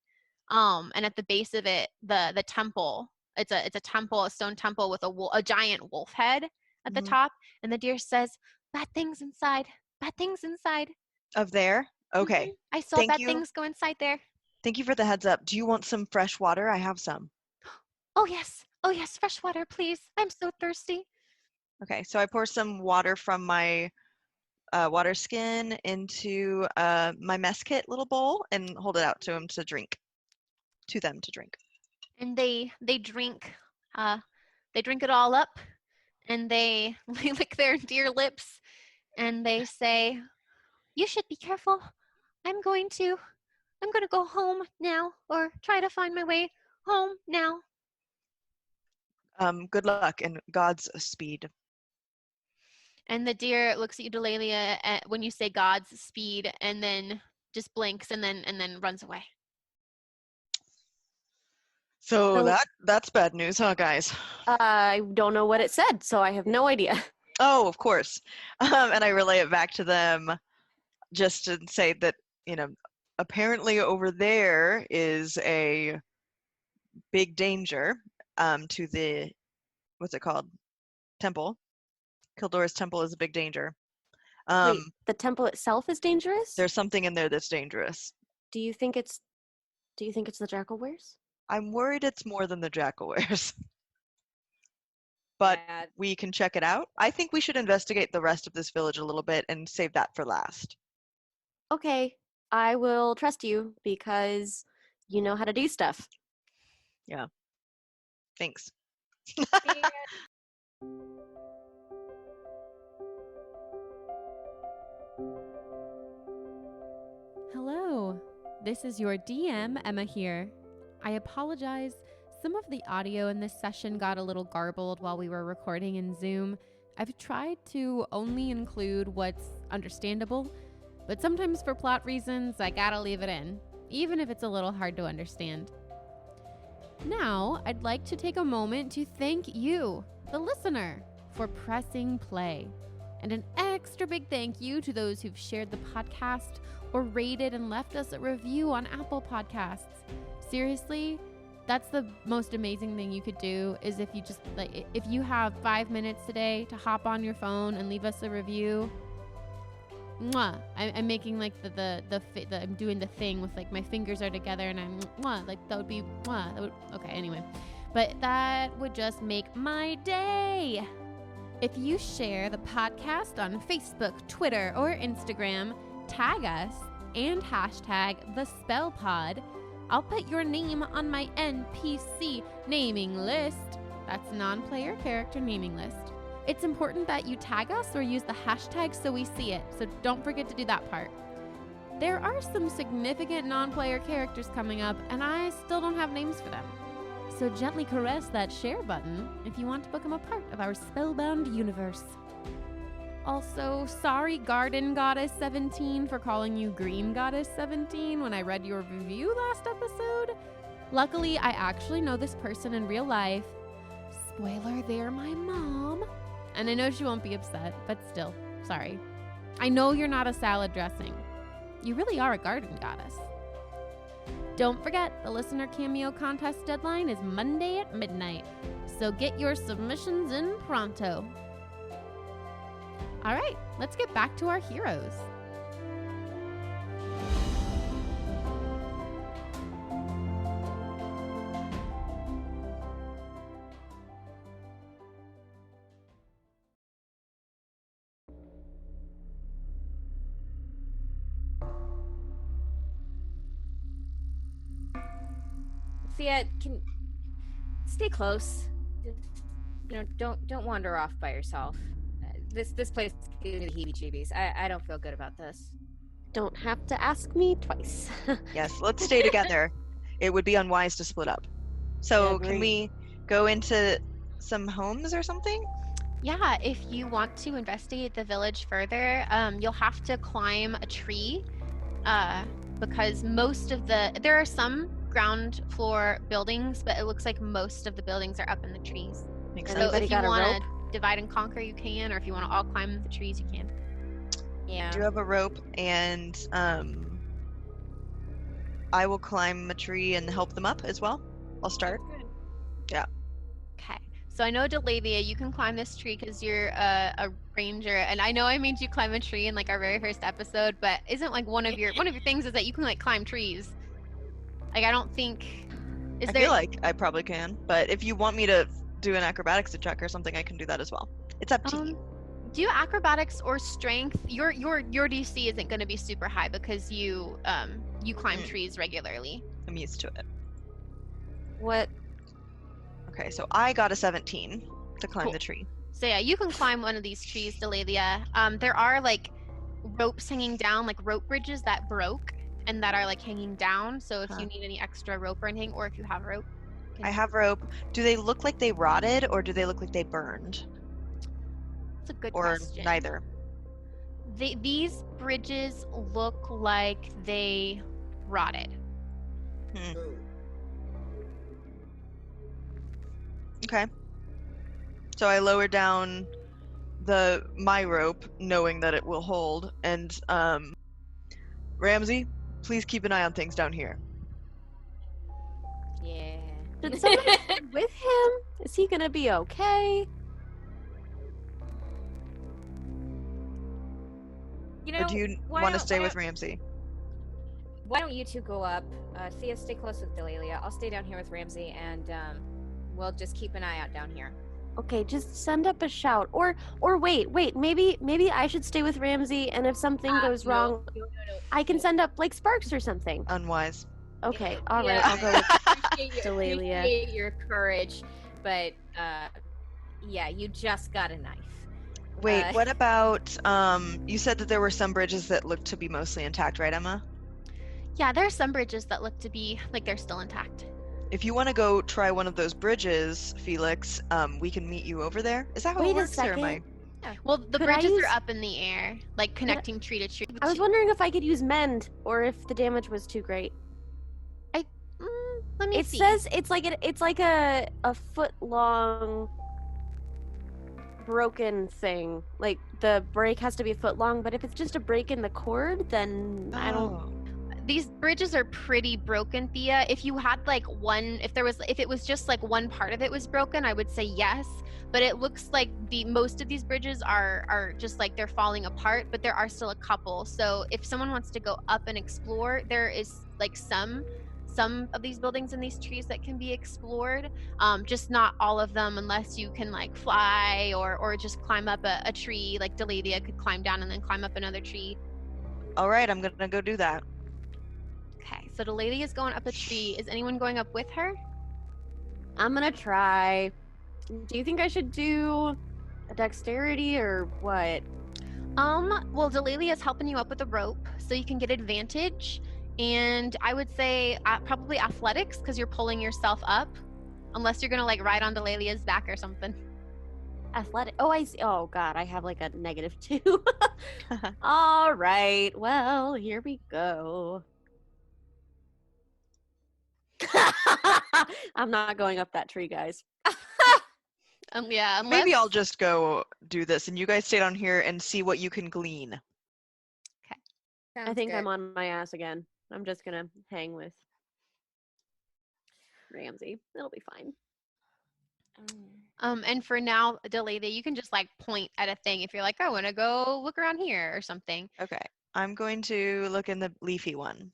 And at the base of it, the temple. It's a temple, a stone temple with a giant wolf head at the Mhm. top. And the deer says, "Bad things inside. Bad things inside." Of there? Okay. I saw Thank bad you. things go inside there. Thank you for the heads up. Do you want some fresh water? I have some. Oh yes, fresh water, please. I'm so thirsty. Okay, so I pour some water from my water skin into my mess kit little bowl and hold it out to them to drink. And they drink it all up, and they lick their dear lips, and they say, "You should be careful. I'm going to go home now, or try to find my way home now." Good luck and God's speed. And the deer looks at you, Delaelia, when you say God's speed, and then just blinks and then runs away. So So- that's bad news, huh, guys? I don't know what it said, so I have no idea. Oh, of course. And I relay it back to them just to say that, apparently over there is a big danger to the, what's it called? Temple. Kildora's temple is a big danger. Wait, the temple itself is dangerous? There's something in there that's dangerous. Do you think it's the jackal wares? I'm worried it's more than the jackal wears. But Yeah, we can check it out. I think we should investigate the rest of this village a little bit and save that for last. Okay, I will trust you because you know how to do stuff. Thanks. Hello, this is your DM, Emma here. I apologize. Some of the audio in this session got a little garbled while we were recording in Zoom. I've tried to only include what's understandable, but sometimes for plot reasons, I gotta leave it in, even if it's a little hard to understand. Now, I'd like to take a moment to thank you, the listener, for pressing play. And an extra big thank you to those who've shared the podcast or rated and left us a review on Apple Podcasts. Seriously, that's the most amazing thing you could do, is if you have 5 minutes today to hop on your phone and leave us a review. Mwah. I'm making like I'm doing the thing with like my fingers are together and I'm mwah, like that would be mwah. Okay, anyway. But that would just make my day. If you share the podcast on Facebook, Twitter, or Instagram, tag us and hashtag #TheSpellPod. I'll put your name on my NPC naming list. That's non-player character naming list. It's important that you tag us or use the hashtag so we see it, so don't forget to do that part. There are some significant non-player characters coming up, and I still don't have names for them. So gently caress that share button if you want to become a part of our Spellbound universe. Also, sorry Garden Goddess 17 for calling you Green Goddess 17 when I read your review last episode. Luckily, I actually know this person in real life. Spoiler, they're my mom. And I know she won't be upset, but still, sorry. I know you're not a salad dressing. You really are a garden goddess. Don't forget, the listener cameo contest deadline is Monday at midnight, so get your submissions in pronto. All right, let's get back to our heroes. Thea, can stay close. Just, don't wander off by yourself. This place gives me the heebie-jeebies. I don't feel good about this. Don't have to ask me twice. Yes, let's stay together. It would be unwise to split up. So can we go into some homes or something? Yeah, if you want to investigate the village further, you'll have to climb a tree, because there are some ground floor buildings, but it looks like most of the buildings are up in the trees. Makes So sense. Anybody if you got a want rope? to divide and conquer, you can, or if you want to all climb the trees, you can. Yeah. I do have a rope, and I will climb a tree and help them up as well. I'll start. Okay. So I know, Delaelia, you can climb this tree because you're a ranger, and I know I made you climb a tree in like our very first episode, but isn't like one of your things is that you can like climb trees? Like I don't think. I feel like I probably can, but if you want me to do an acrobatics check or something, I can do that as well. It's up to you. Do acrobatics or strength. Your DC isn't going to be super high because you climb trees regularly. I'm used to it. What? Okay, so I got a 17 to climb Cool. the tree. So yeah, you can climb one of these trees, Delaelia. There are like ropes hanging down, like rope bridges that broke and that are like hanging down. So if you need any extra rope or anything, or if you have rope. I have rope. Do they look like they rotted or do they look like they burned? That's a good Or question. neither? These bridges look like they rotted. Okay. So I lower down my rope, knowing that it will hold, and Ramsey, please keep an eye on things down here. Yeah. Did somebody come with him? Is he gonna be okay? Or do you want to stay with Ramsey? Why don't you two go up? Thea, stay close with Delaelia. I'll stay down here with Ramsey, and we'll just keep an eye out down here. Okay, just send up a shout. Or wait, maybe I should stay with Ramsey, and if something goes wrong, No. I can send up like sparks or something. Unwise. Okay, all right, Yeah, I'll go with Delaelia. Delaelia. Appreciate your courage, but yeah, you just got a knife. Wait, what about, you said that there were some bridges that looked to be mostly intact, right, Emma? Yeah, there are some bridges that look to be like they're still intact. If you want to go try one of those bridges, Felix, we can meet you over there. Is that how Wait it a works, or am I? second. Well, the Could I bridges use- are up in the air, like connecting tree to tree. I was wondering if I could use mend, or if the damage was too great. Let me It see. says it's like a foot long broken thing. Like the break has to be a foot long, but if it's just a break in the cord, then I don't. Oh. These bridges are pretty broken, Thea. If you had like if it was just like one part of it was broken, I would say yes. But it looks like most of these bridges are just like they're falling apart, but there are still a couple. So if someone wants to go up and explore, there is like some of these buildings and these trees that can be explored. Just not all of them, unless you can like fly or just climb up a tree. Like Delaelia could climb down and then climb up another tree. All right, I'm gonna go do that. Okay, so Delaelia is going up a tree. Is anyone going up with her? I'm gonna try. Do you think I should do a dexterity or what? Well, Delaelia is helping you up with a rope, so you can get advantage. And I would say probably athletics, because you're pulling yourself up, unless you're gonna like ride on Delalia's back or something. Athletic. Oh, I see. Oh God, I have like a -2. All right. Well, here we go. I'm not going up that tree, guys. Yeah, unless... Maybe I'll just go do this, and you guys stay down here and see what you can glean. I think I'm on my ass again. I'm just gonna hang with Ramsey. It'll be fine. And for now, Delaelia, you can just like point at a thing if you're like, I want to go look around here or something. Okay, I'm going to look in the leafy one.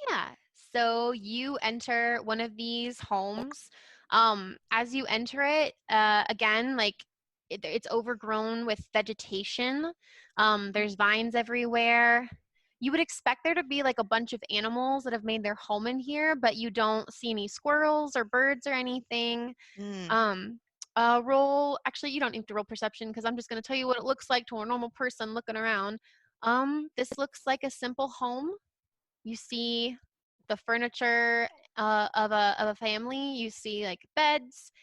Yeah. So you enter one of these homes. As you enter it, again, like it's overgrown with vegetation. There's vines everywhere. you would expect there to be like a bunch of animals that have made their home in here, but you don't see any squirrels or birds or anything. Mm. Roll, actually, you don't need to roll perception because I'm just going to tell you what it looks like to a normal person looking around. This looks like a simple home. You see the furniture of a family. You see like beds,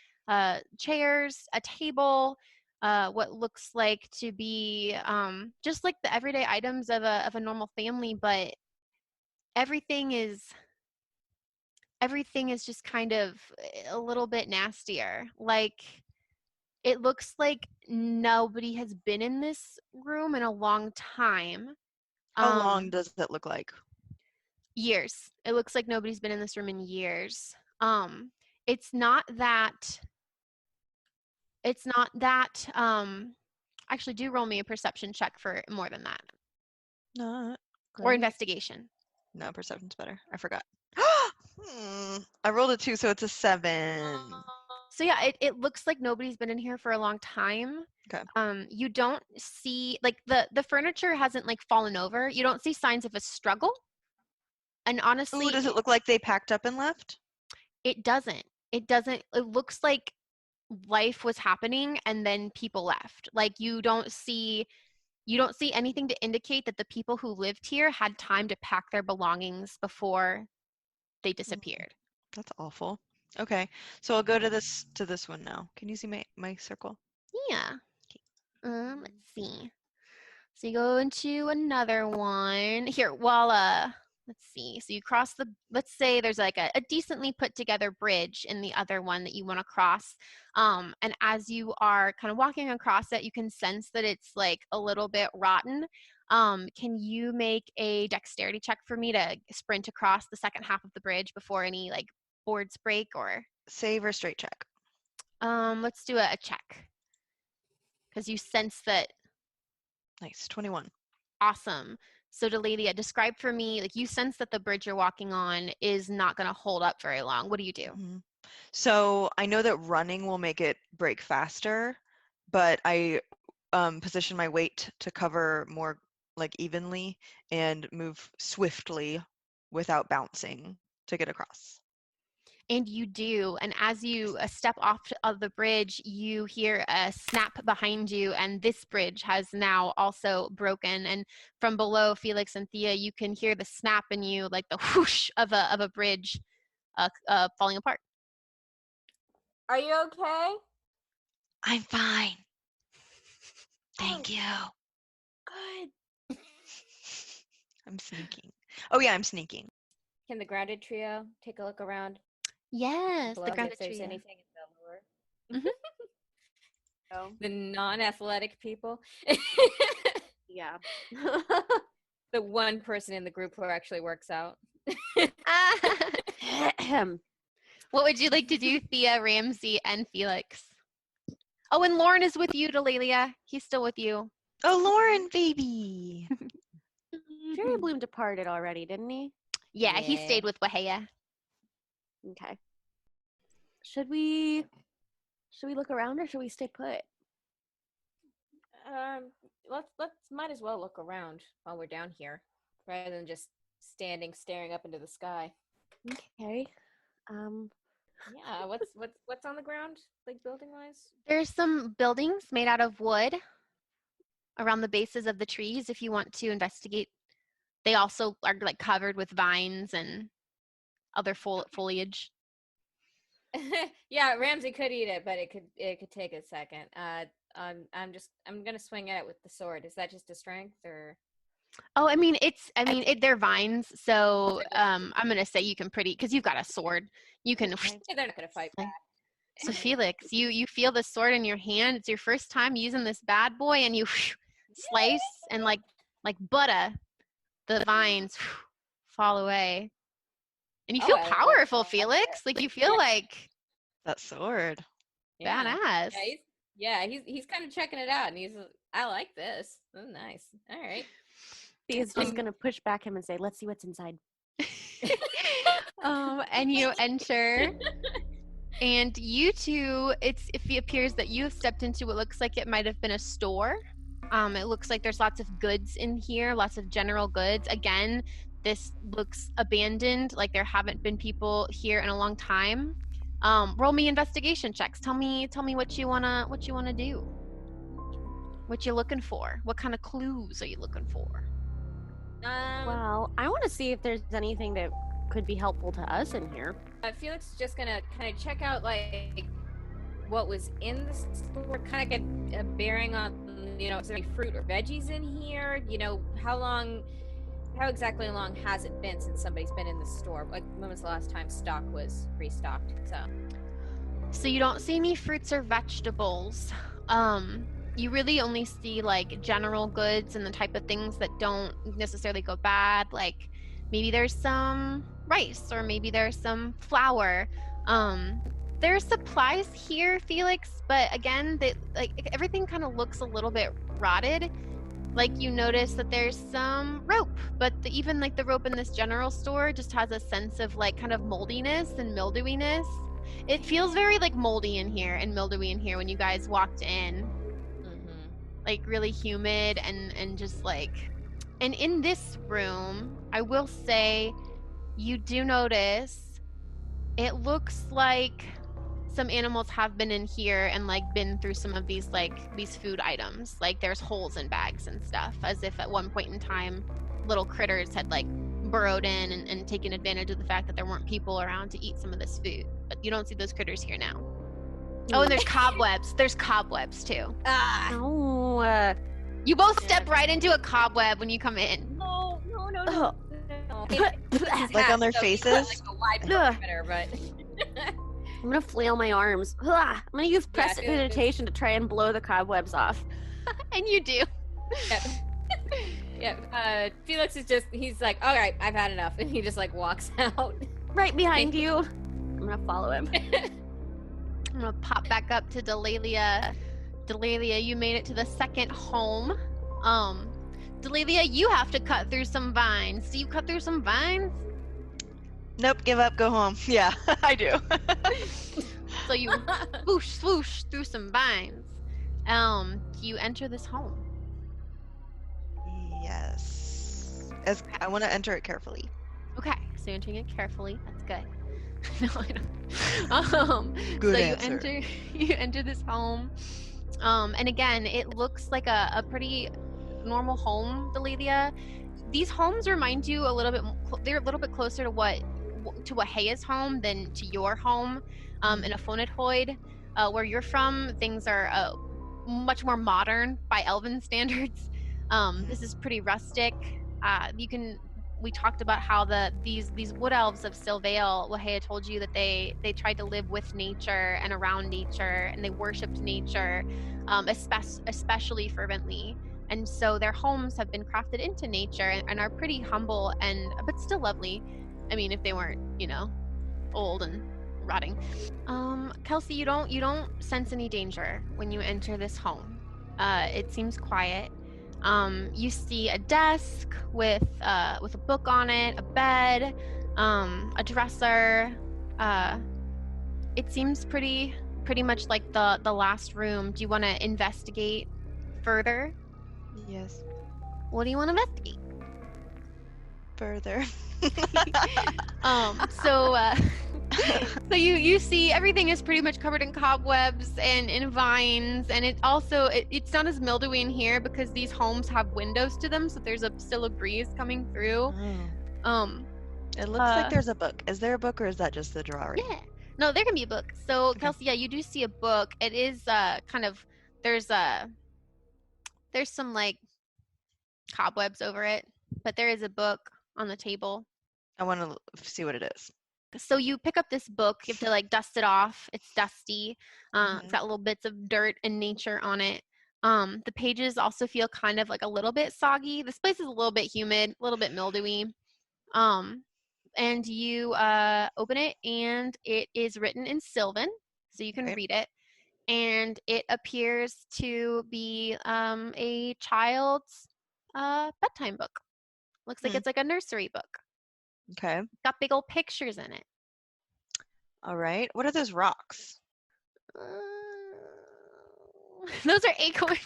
chairs, a table, what looks like to be just like the everyday items of a normal family, but everything is just kind of a little bit nastier. Like it looks like nobody has been in this room in a long time. How long does it look like? Years. It looks like nobody's been in this room in years. It's not that actually do roll me a perception check for more than that. Not Or great. investigation. No, perception's better. I forgot. I rolled a 2, so it's a 7. So yeah, it looks like nobody's been in here for a long time. Okay. You don't see like the furniture hasn't like fallen over. You don't see signs of a struggle. And honestly, Ooh, does it look like they packed up and left? It doesn't. It doesn't. It looks like life was happening and then people left. Like you don't see anything to indicate that the people who lived here had time to pack their belongings before they disappeared. That's awful. Okay, so I'll go to this one now. Can you see my circle? Yeah. Let's see. So you go into another one here. Well, let's see. So you cross let's say there's like a decently put together bridge in the other one that you want to cross. And as you are kind of walking across it, you can sense that it's like a little bit rotten. Can you make a dexterity check for me to sprint across the second half of the bridge before any like boards break or? Save or straight check? Let's do a check. Because you sense that. Nice, 21. Awesome. So Delaelia, describe for me, like you sense that the bridge you're walking on is not going to hold up very long. What do you do? Mm-hmm. So I know that running will make it break faster, but I position my weight to cover more like evenly and move swiftly without bouncing to get across. And you do. And as you step off of the bridge, you hear a snap behind you, and this bridge has now also broken. And from below, Feliks and Theia, you can hear the snap in you, like the whoosh of a bridge falling apart. Are you okay? I'm fine. Thank you. Good. I'm sneaking. Oh yeah, I'm sneaking. Can the grounded trio take a look around? Yes, Below, the grounded if there's trio. anything in the lower. Oh, The non-athletic people. yeah. The one person in the group who actually works out. What would you like to do, Theia, Ramsey, and Felix? Oh, and Lauren is with you, Delaelia. He's still with you. Oh, Lauren, baby. Jerry Bloom departed already, didn't he? Yeah, he Yeah. stayed with Wahea. Okay. Should we look around or should we stay put? Let's might as well look around while we're down here, rather than just staring up into the sky. Okay. Yeah, what's on the ground, like building wise? There's some buildings made out of wood around the bases of the trees if you want to investigate. They also are like covered with vines and other foliage. Yeah, Ramsey could eat it, but it could take a second. I'm gonna swing at it with the sword. Is that just a strength or? Oh, I mean, they're vines, so I'm gonna say you can because you've got a sword. You can. Yeah, they're not gonna fight back. So Felix, you feel the sword in your hand. It's your first time using this bad boy, and you slice and like butter, the vines fall away, and you feel I like powerful, that. Felix. Like you feel like That sword. badass. He's kind of checking it out, and I like this. Oh, nice. All right. He's just gonna push back him and say, "Let's see what's inside." And you enter, and you two, it appears that you have stepped into what looks like it might have been a store. It looks like there's lots of goods in here, lots of general goods. Again, this looks abandoned, like there haven't been people here in a long time. Roll me investigation checks. Tell me what you wanna do. What you looking for? What kind of clues are you looking for? Well, I want to see if there's anything that could be helpful to us in here. Felix is just gonna kind of check out like what was in the store, kind of get a bearing on, is there any fruit or veggies in here? How exactly long has it been since somebody's been in the store? Like, when was the last time stock was restocked? So you don't see any fruits or vegetables. You really only see like general goods and the type of things that don't necessarily go bad. Like maybe there's some rice or maybe there's some flour. There's supplies here, Felix, but again, everything kind of looks a little bit rotted. Like you notice that there's some rope, but even like the rope in this general store just has a sense of like kind of moldiness and mildewiness. It feels very like moldy in here and mildewy in here when you guys walked in. Like really humid and just like, and in this room, I will say you do notice it looks like some animals have been in here and like been through some of these food items. Like there's holes in bags and stuff, as if at one point in time little critters had like burrowed in and taken advantage of the fact that there weren't people around to eat some of this food. But you don't see those critters here now. Oh, and there's cobwebs. There's cobwebs too. No. You both step right into a cobweb when you come in. No. Like on their faces? Like a wide perimeter, but I'm gonna flail my arms. I'm gonna use prestidigitation to try and blow the cobwebs off. And you do. Yeah. Felix is he's like, all right, I've had enough. And he just like walks out. Right behind you. I'm gonna follow him. I'm gonna pop back up to Delaelia. Delaelia, you made it to the second home. Delaelia, you have to cut through some vines. Do you cut through some vines? Nope, give up, go home. Yeah, I do. So you swoosh through some vines. You enter this home. Yes. I want to enter it carefully. Okay, so you're entering it carefully. That's good. No, I don't. Good so answer. You enter this home. And again, it looks like a pretty normal home, Delaelia. These homes remind you a little bit. They're a little bit closer to Haya's home than to your home. In a Phonetoid, where you're from, things are much more modern by Elven standards. This is pretty rustic. We talked about how these wood elves of Sylvail, Haya told you that they tried to live with nature and around nature, and they worshipped nature, especially fervently. And so their homes have been crafted into nature and are pretty humble but still lovely. I mean, if they weren't, old and rotting. Kelsea, you don't sense any danger when you enter this home. It seems quiet. You see a desk with a book on it, a bed, a dresser. It seems pretty much like the last room. Do you want to investigate further? Yes. What do you want to investigate? Further. So you see everything is pretty much covered in cobwebs and in vines, and it's not as mildewy in here because these homes have windows to them, so there's still a breeze coming through. It looks like there's a book. Is there a book or is that just the drawing? Yeah. No, there can be a book. So okay. Kelsea, yeah, you do see a book. It is there's some like cobwebs over it, but there is a book on the table. I want to see what it is. So you pick up this book. You have to like dust it off. It's dusty. It's got little bits of dirt and nature on it. The pages also feel kind of like a little bit soggy. This place is a little bit humid, a little bit mildewy. And you open it, and it is written in Sylvan, so you can read it. And it appears to be a child's bedtime book. Looks like it's like a nursery book. Okay. Got big old pictures in it. All right. What are those rocks? Those are acorns.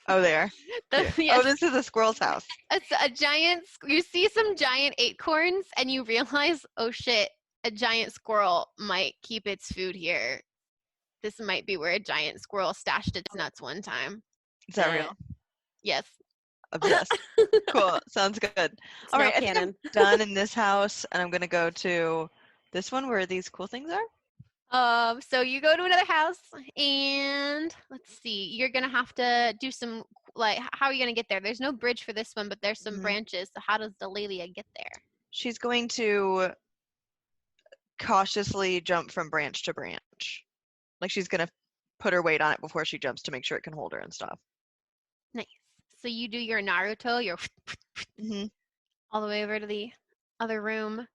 Oh, there. The- Oh, yes, this is a squirrel's house. a giant. You see some giant acorns, and you realize, oh shit, a giant squirrel might keep its food here. This might be where a giant squirrel stashed its nuts one time. Is that real? Yes. Obsessed. Cool. Sounds good. It's All now right, I think canon. I'm done in this house, and I'm gonna go to this one where these cool things are. So you go to another house, and let's see. You're gonna have to do some how are you gonna get there? There's no bridge for this one, but there's some Mhm. branches. So how does Delaelia get there? She's going to cautiously jump from branch to branch. Like she's gonna put her weight on it before she jumps to make sure it can hold her and stuff. Nice. So you do your Naruto, your hmm all the way over to the other room.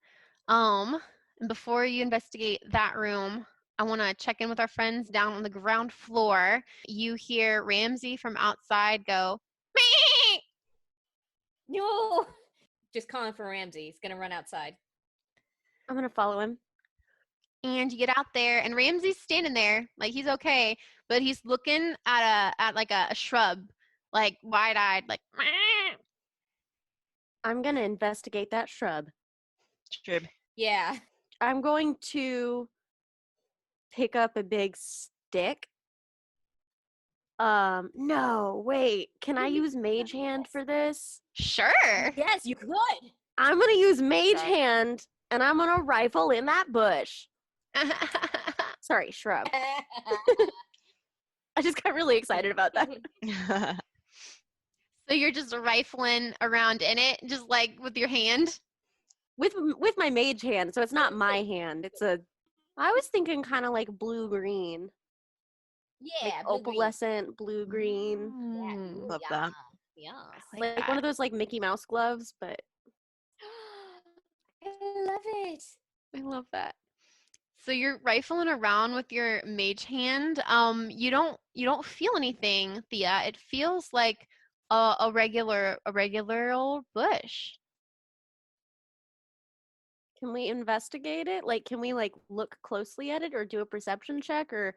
And before you investigate that room, I want to check in with our friends down on the ground floor. You hear Ramsey from outside go, "Meep!" No. Just calling for Ramsey. He's gonna run outside. I'm gonna follow him. And you get out there, and Ramsey's standing there, like he's okay, but he's looking at a shrub, like wide-eyed, like. "Meep." I'm gonna investigate that shrub. Strib. Yeah. I'm going to pick up a big stick. No, wait. Can I use Mage Hand for this? Sure. Yes, you could. I'm gonna use Mage Shrub. Hand, and I'm gonna rifle in that bush. Sorry, shrub. I just got really excited about that. So you're just rifling around in it, just like with your hand. With my Mage Hand, so it's not my hand. It's a. I was thinking kind of like blue green, Yeah. like blue-green. opalescent blue green, Yeah. Mm. ooh, Love yeah. that. Yes. like one of those like Mickey Mouse gloves, but I love it. I love that. So you're rifling around with your mage hand. You don't feel anything, Thea. It feels like a regular old bush. can we investigate it? Like, can we like look closely at it, or do a perception check, or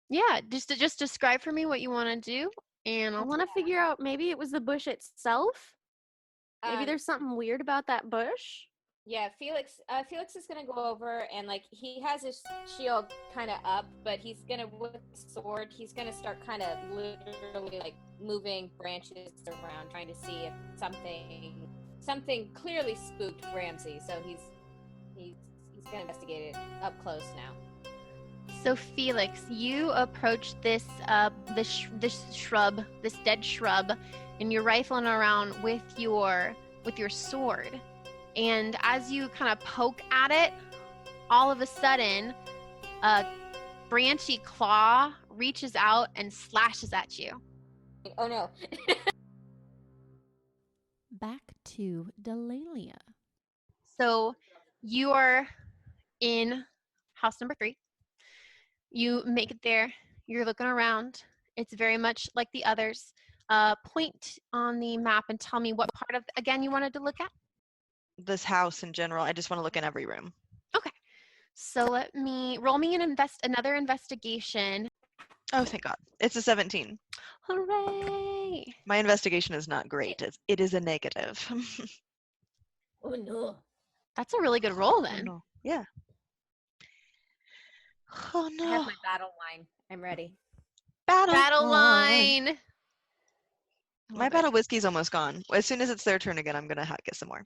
Yeah, just describe for me what you want to do, and I I'll. want to figure out maybe it was the bush itself. Maybe Um, there's something weird about that bush. Yeah, Felix. Felix is gonna go over and like he has his shield kind of up, but he's gonna with his sword. He's gonna start kind of literally like moving branches around, trying to see if something clearly spooked Ramsey. So he's gonna investigate it up close now. So Felix, you approach this shrub, this dead shrub, and you're rifling around with your sword. And as you kind of poke at it, all of a sudden, a branchy claw reaches out and slashes at you. Oh no! Back to Delaelia. So you are in house number 3. You make it there. You're looking around. It's very much like the others. Point on the map and tell me what part of, again, you wanted to look at? This house in general. I just want to look in every room. Okay. So let me roll me another investigation. Oh, thank God. It's a 17. Hooray! My investigation is not great. It is a negative. Oh no! That's a really good roll Oh, then. no. Yeah. Oh I have no. my battle line. I'm ready. Battle line. I My love it. battle whiskey's almost gone. As soon as it's their turn again, I'm gonna get some more.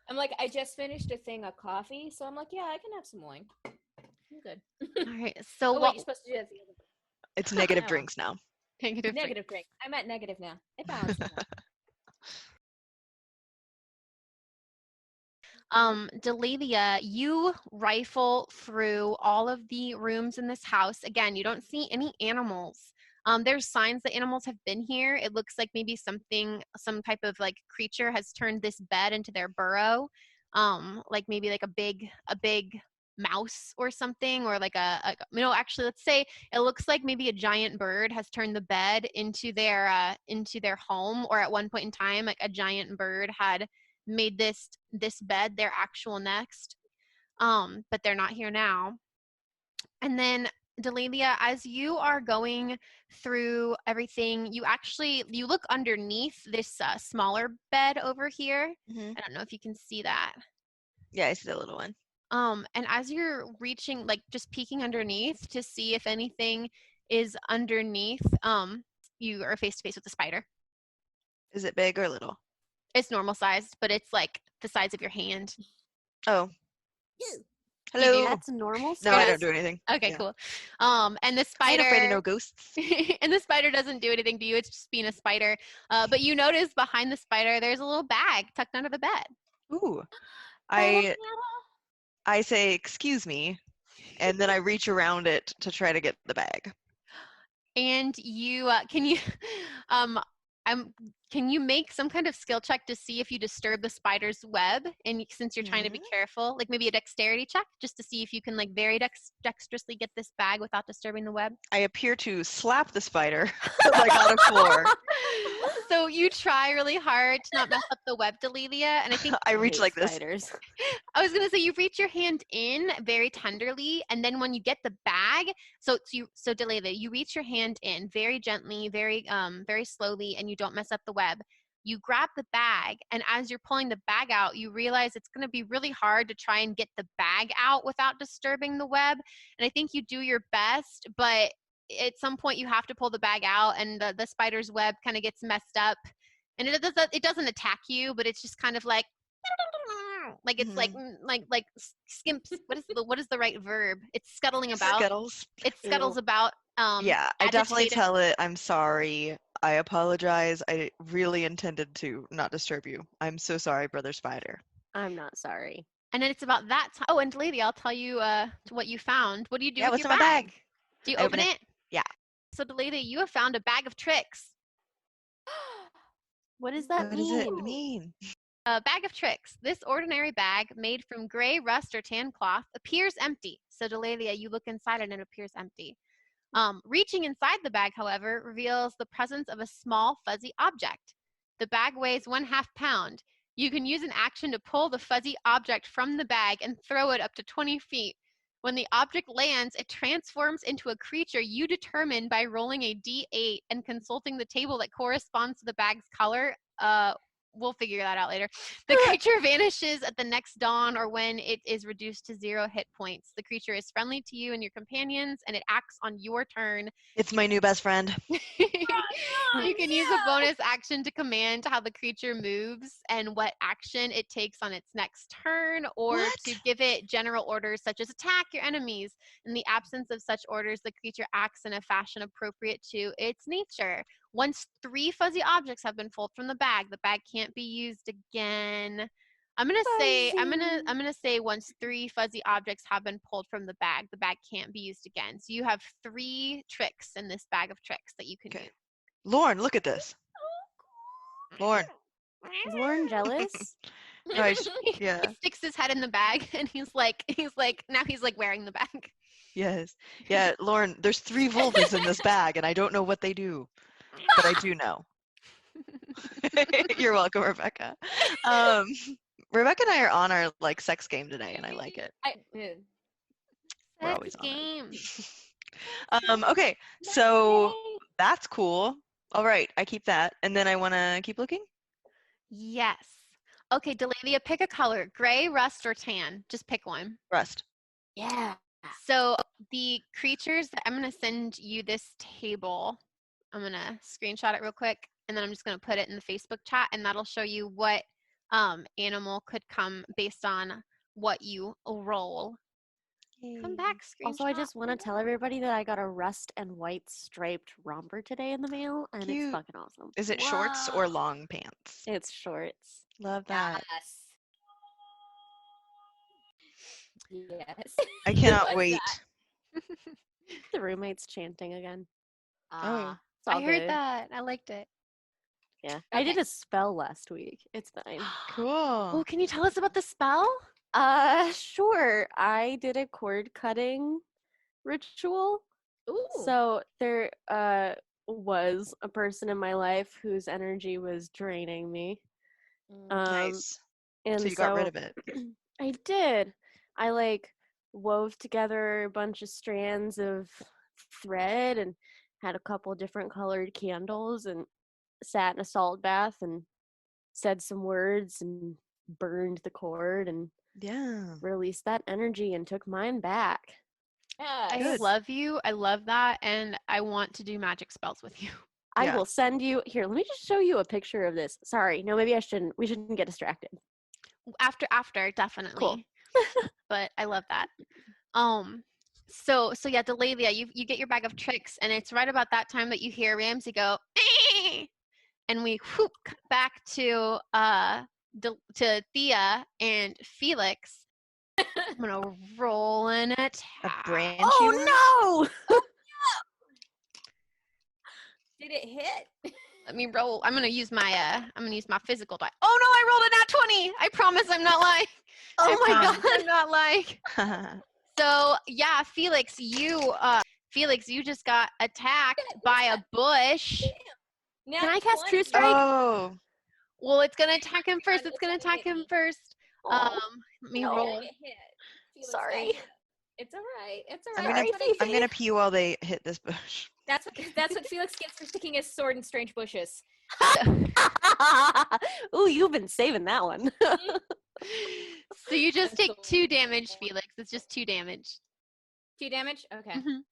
I'm like, I just finished a thing of coffee, so I'm like, yeah, I can have some wine. I'm good. All right. So Oh wait, what? you're supposed to do that the other way. It's negative No. drinks now. Negative drink. Negative drink. I'm at negative now. It balances out. Delaelia, you rifle through all of the rooms in this house. Again, you don't see any animals. There's signs that animals have been here. It looks like maybe some type of like creature has turned this bed into their burrow. Like maybe like a big mouse or something, or like actually, let's say it looks like maybe a giant bird has turned the bed into their home, or at one point in time, like a giant bird had made this bed their actual nest. But they're not here now. And then Delaelia, as you are going through everything, you look underneath this smaller bed over here. Hmm. I don't know if you can see that. Yeah, I see the little one. And as you're reaching, like just peeking underneath to see if anything is underneath, you are face to face with the spider. Is it big or little? It's normal sized, but it's like the size of your hand. Oh. do? Hello. That's normal. No, I size? don't do anything. Okay, Yeah. cool. And the I spider. ain't afraid of no ghosts. And the spider doesn't do anything to you. It's just being a spider. But you notice behind the spider, there's a little bag tucked under the bed. Ooh. I say, excuse me, and then I reach around it to try to get the bag. And you can you make some kind of skill check to see if you disturb the spider's web? And since you're trying to be careful, like maybe a dexterity check, just to see if you can like very dexterously get this bag without disturbing the web. I appear to slap the spider like on the floor. So you try really hard to not mess up the web, Delaelia, and I think I reach hate like this. spiders. I was gonna say you reach your hand in very tenderly, and then when you get the bag, so Delaelia, you reach your hand in very gently, very slowly, and you don't mess up the web. You grab the bag, and as you're pulling the bag out, you realize it's gonna be really hard to try and get the bag out without disturbing the web. And I think you do your best, but at some point you have to pull the bag out, and the spider's web kind of gets messed up, and it doesn't attack you, but it's just kind of like it's like skimps. What is the right verb? It's scuttling about. Scuttles. It scuttles about. Yeah, I definitely agitated. tell it, I'm sorry. I apologize. I really intended to not disturb you. I'm so sorry, Brother Spider. I'm not sorry. And then it's about that time. Oh, and Delaelia, I'll tell you what you found. What do you do Yeah, with what's your in my bag? bag? Do you I open open it? Yeah. So Delaelia, you have found a bag of tricks. What does that What does mean? it mean? A bag of tricks. This ordinary bag, made from gray rust or tan cloth, appears empty. So Delaelia, you look inside and it appears empty. Reaching inside the bag, however, reveals the presence of a small fuzzy object. The bag weighs 1/2 pound. You can use an action to pull the fuzzy object from the bag and throw it up to 20 feet. When the object lands, it transforms into a creature you determine by rolling a d8 and consulting the table that corresponds to the bag's color. We'll figure that out later. The creature vanishes at the next dawn or when it is reduced to 0 hit points. The creature is friendly to you and your companions, and it acts on your turn. It's my new best friend. You can use a bonus action to command how the creature moves and what action it takes on its next turn, or What? to give it general orders such as attack your enemies. In the absence of such orders, the creature acts in a fashion appropriate to its nature. Once 3 fuzzy objects have been pulled from the bag can't be used again. I'm gonna say once 3 fuzzy objects have been pulled from the bag can't be used again. So you have 3 tricks in this bag of tricks that you can use. Lauren, look at this. Lauren. Is Lauren jealous? No, yeah. He sticks his head in the bag and he's like now he's like wearing the bag. Yes. Yeah, Lauren, there's 3 vulvas in this bag, and I don't know what they do, but I do know. You're welcome, Rebecca. Rebecca and I are on our like sex game today, and I like it. We're always on it. Game. Okay, so that's cool. All right, I keep that, and then I want to keep looking. Yes. Okay, Delaelia, pick a color: gray, rust, or tan. Just pick one. Rust. Yeah. So the creatures that I'm gonna send you this table. I'm gonna screenshot it real quick, and then I'm just gonna put it in the Facebook chat, and that'll show you what animal could come based on what you roll. Come back, screenshot. Also, I just want to tell everybody that I got a rust and white striped romper today in the mail, and Cute. it's fucking awesome. Is it shorts or long pants? It's shorts. Love that. Yes. I cannot What's wait. that? The roommate's chanting again. Oh. It's all I heard good. that. I liked it. Yeah. I did a spell last week. It's fine. Oh, Cool. can you tell us about the spell? Sure. I did a cord cutting ritual. Ooh. So there was a person in my life whose energy was draining me. Nice. And So you got rid of it. I did. I like wove together a bunch of strands of thread and had a couple different colored candles and sat in a salt bath and said some words and burned the cord and Yeah. released that energy and took mine back. I Good. love you. I love that. And I want to do magic spells with you. I Yeah. will send you here. Let me just show you a picture of this. Sorry, no, maybe I shouldn't. We shouldn't get distracted. After, definitely. But I love that. So yeah, Delaelia, you get your bag of tricks, and it's right about that time that you hear Ramsey go, "Eh!" And we whoop back to Thea and Felix. I'm gonna roll an attack. A branch. Oh no! Did it hit? Let me roll. I'm gonna use my physical die. Oh no, I rolled a nat 20. I promise I'm not lying. Oh I my promise god! I'm not lying. So yeah, Felix, you just got attacked by a bush. Can I cast True 20. Strike? Oh. Well, it's gonna attack him first. It's gonna attack him first. Oh, Let me no. roll. Get hit. Felix Sorry. got hit. It's all right. It's all I'm right. gonna I'm gonna pee while they hit this bush. That's what Felix gets for sticking his sword in strange bushes. Ooh, you've been saving that one. So you just That's take the 2 damage, Felix. It's just 2 damage. 2 damage. Okay. Mhm.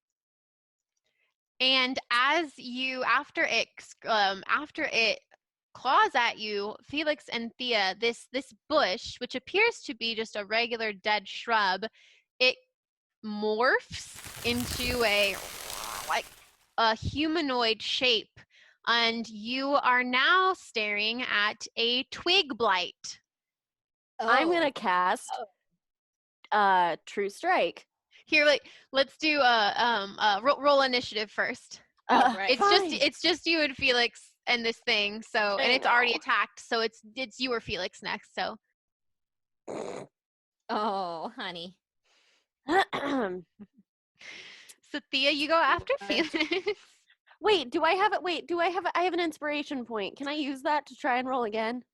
And after it claws at you, Felix and Thea, this bush, which appears to be just a regular dead shrub, it morphs into a humanoid shape, and you are now staring at a twig blight. I'm gonna cast True Strike. Here, let's do roll initiative first. Right. It's just you and Felix and this thing. So, and it's already attacked. So it's you or Felix next. So. Oh, honey. So Thea, you go after Felix. I have an inspiration point. Can I use that to try and roll again?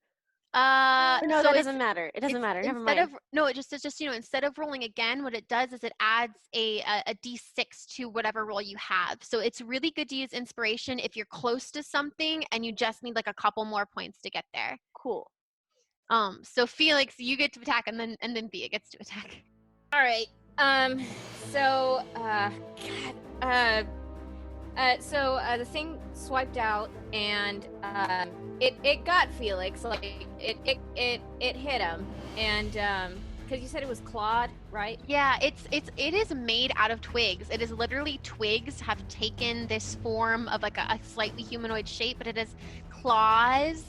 No, No, that doesn't matter. It doesn't matter. Never mind. It's just instead of rolling again, what it does is it adds a d6 to whatever roll you have. So it's really good to use inspiration if you're close to something and you just need like a couple more points to get there. Cool. So Felix, you get to attack, and then Thea gets to attack. All right. So, the thing swiped out, and it got Felix. Like it hit him, and because you said it was clawed, right? Yeah, it is made out of twigs. It is literally twigs have taken this form of like a slightly humanoid shape, but it has claws,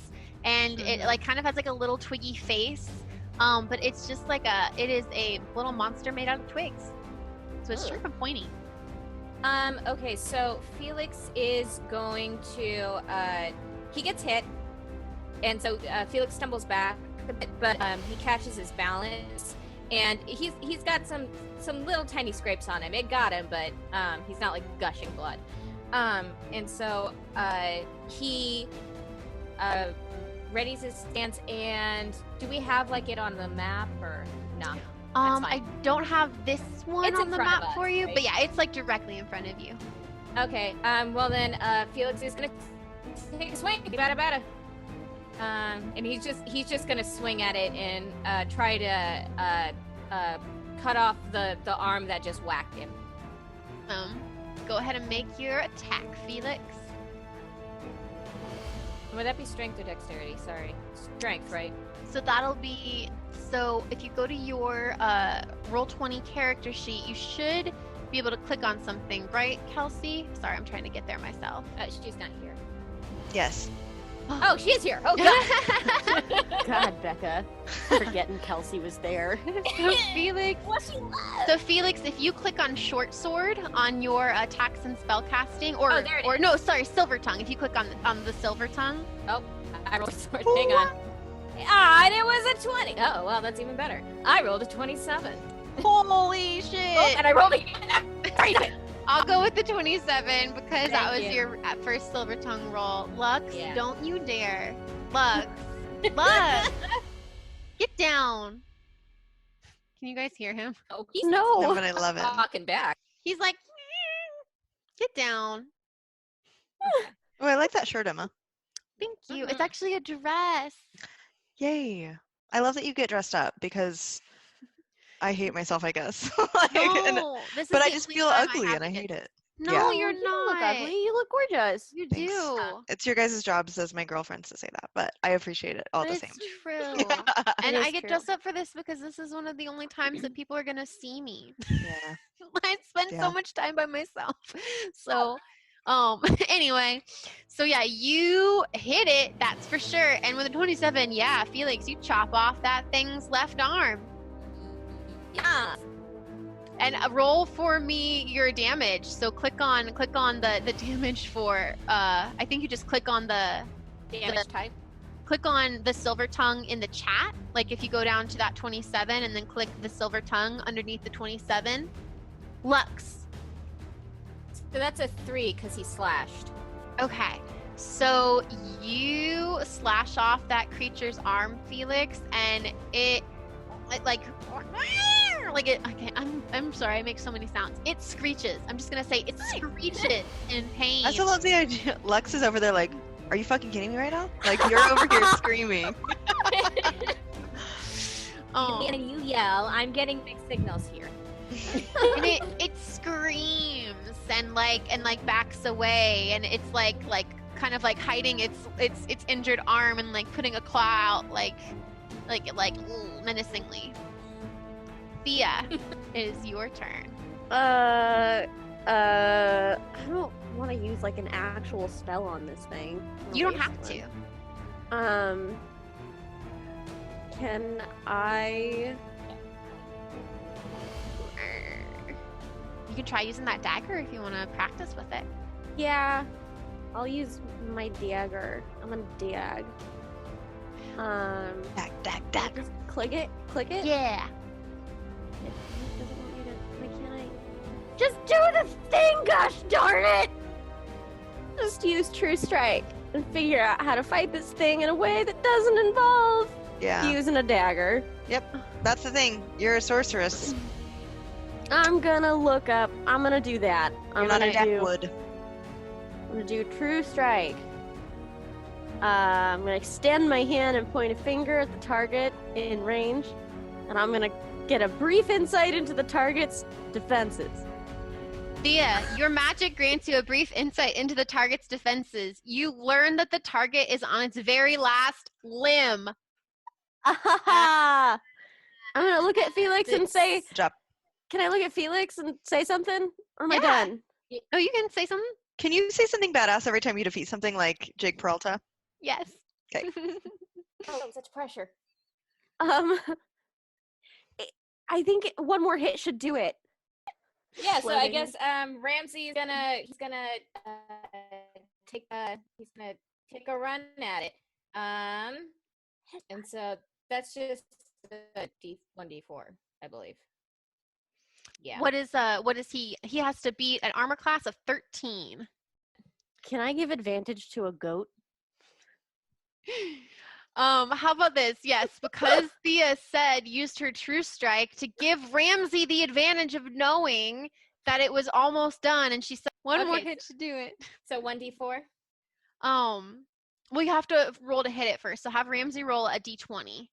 and it like kind of has like a little twiggy face. But it's just like it is a little monster made out of twigs. So it's sharp and pointy. Okay, so Felix is going to he gets hit, and so Felix stumbles back a bit, but he catches his balance, and he's got some little tiny scrapes on him. It got him, but he's not like gushing blood. And so he readies his stance, and do we have like it on the map or no? I don't have this one It's on in the front of map us, for you, right? but yeah, it's like directly in front of you. Okay. Well then, Felix is gonna take a swing. Bada. And he's just gonna swing at it and try to cut off the arm that just whacked him. Go ahead and make your attack, Felix. Would that be strength or dexterity? Sorry, strength, right? So that'll be, so if you go to your Roll20 character sheet, you should be able to click on something, right, Kelsey? Sorry, I'm trying to get there myself. She's not here. Yes. Oh, she is here. Oh God. God, Becca, forgetting Kelsey was there. So Felix, What she loves. so Felix, if you click on short sword on your attacks and spellcasting, Oh, there it or no, sorry, silver tongue. If you click on the silver tongue, Oh, I rolled a sword. Hang on. And it was a 20. Oh, well, that's even better. I rolled a 27. holy shit! Oh, and I rolled again. I'll go with the 27 because that Thank was you. your first silver tongue roll. Lux, Yeah. don't you dare. Lux, Lux, get down. Can you guys hear him? Oh, he's No. No, but I love him. talking back. He's like, get down. Oh, I like that shirt, Emma. Thank you. It's Mhm. actually a dress. Yay. I love that you get dressed up because I hate myself, I guess. Like, No, this is but I the just only feel time ugly have and I to hate get- it. No, Yeah. you're You don't look not. ugly. You look gorgeous. You Thanks. do. It's your guys' jobs as my girlfriends to say that, but I appreciate it all But the it's same. true. And It I is get true. dressed up for this because this is one of the only times that people are gonna see me. Yeah. I spend Yeah. so much time by myself. So anyway, so yeah, you hit it, that's for sure. And with a 27, yeah, Felix, you chop off that thing's left arm. Yeah. And roll for me your damage. So click on the damage for I think you just click on the Damage type. click on the silver tongue in the chat. Like if you go down to that 27 and then click the silver tongue underneath the 27. Lux. So that's a 3 because he slashed. Okay. So you slash off that creature's arm, Felix, and it like it. Okay, I'm sorry. I make so many sounds. It screeches. I'm just gonna say it screeches in pain. I still love the idea. Lex is over there like, are you fucking kidding me right now? Like, you're over here screaming. Oh. And you yell. I'm getting mixed signals here. And it screams and backs away, and it's like kind of like hiding its injured arm and like putting a claw out like menacingly. Thea, it is your turn. I don't want to use like an actual spell on this thing. You don't have to. Can I? You can try using that dagger if you want to practice with it. Yeah, I'll use my dagger. I'm gonna dag. Dag. Just click it. Yeah. It doesn't want me to. Why can't I? Just do the thing, gosh darn it! Just use True Strike and figure out how to fight this thing in a way that doesn't involve Yeah. using a dagger. That's the thing. You're a sorceress. I'm gonna look up. I'm gonna do that. You're not a Deathwood. I'm gonna do True Strike. I'm gonna extend my hand and point a finger at the target in range, and I'm gonna get a brief insight into the target's defenses. Thea, your magic grants you a brief insight into the target's defenses. You learn that the target is on its very last limb. I'm gonna look at Felix and say, Good job. "Can I look at Felix and say something, or am I Yeah. done?" Oh, you can say something? Can you say something badass every time you defeat something like Jake Peralta? Yes. Okay. Oh, such pressure. I think one more hit should do it. Yeah, so I Floating. guess Ramsey's gonna take a run at it. And so that's just a 1d4, I believe. Yeah. What is he has to beat an armor class of 13. Can I give advantage to a goat? How about this? Yes, because Thea used her True Strike to give Ramsey the advantage of knowing that it was almost done, and she said one more Okay, hit to do it. So 1d4. We have to roll to hit it first. So have Ramsey roll a d20.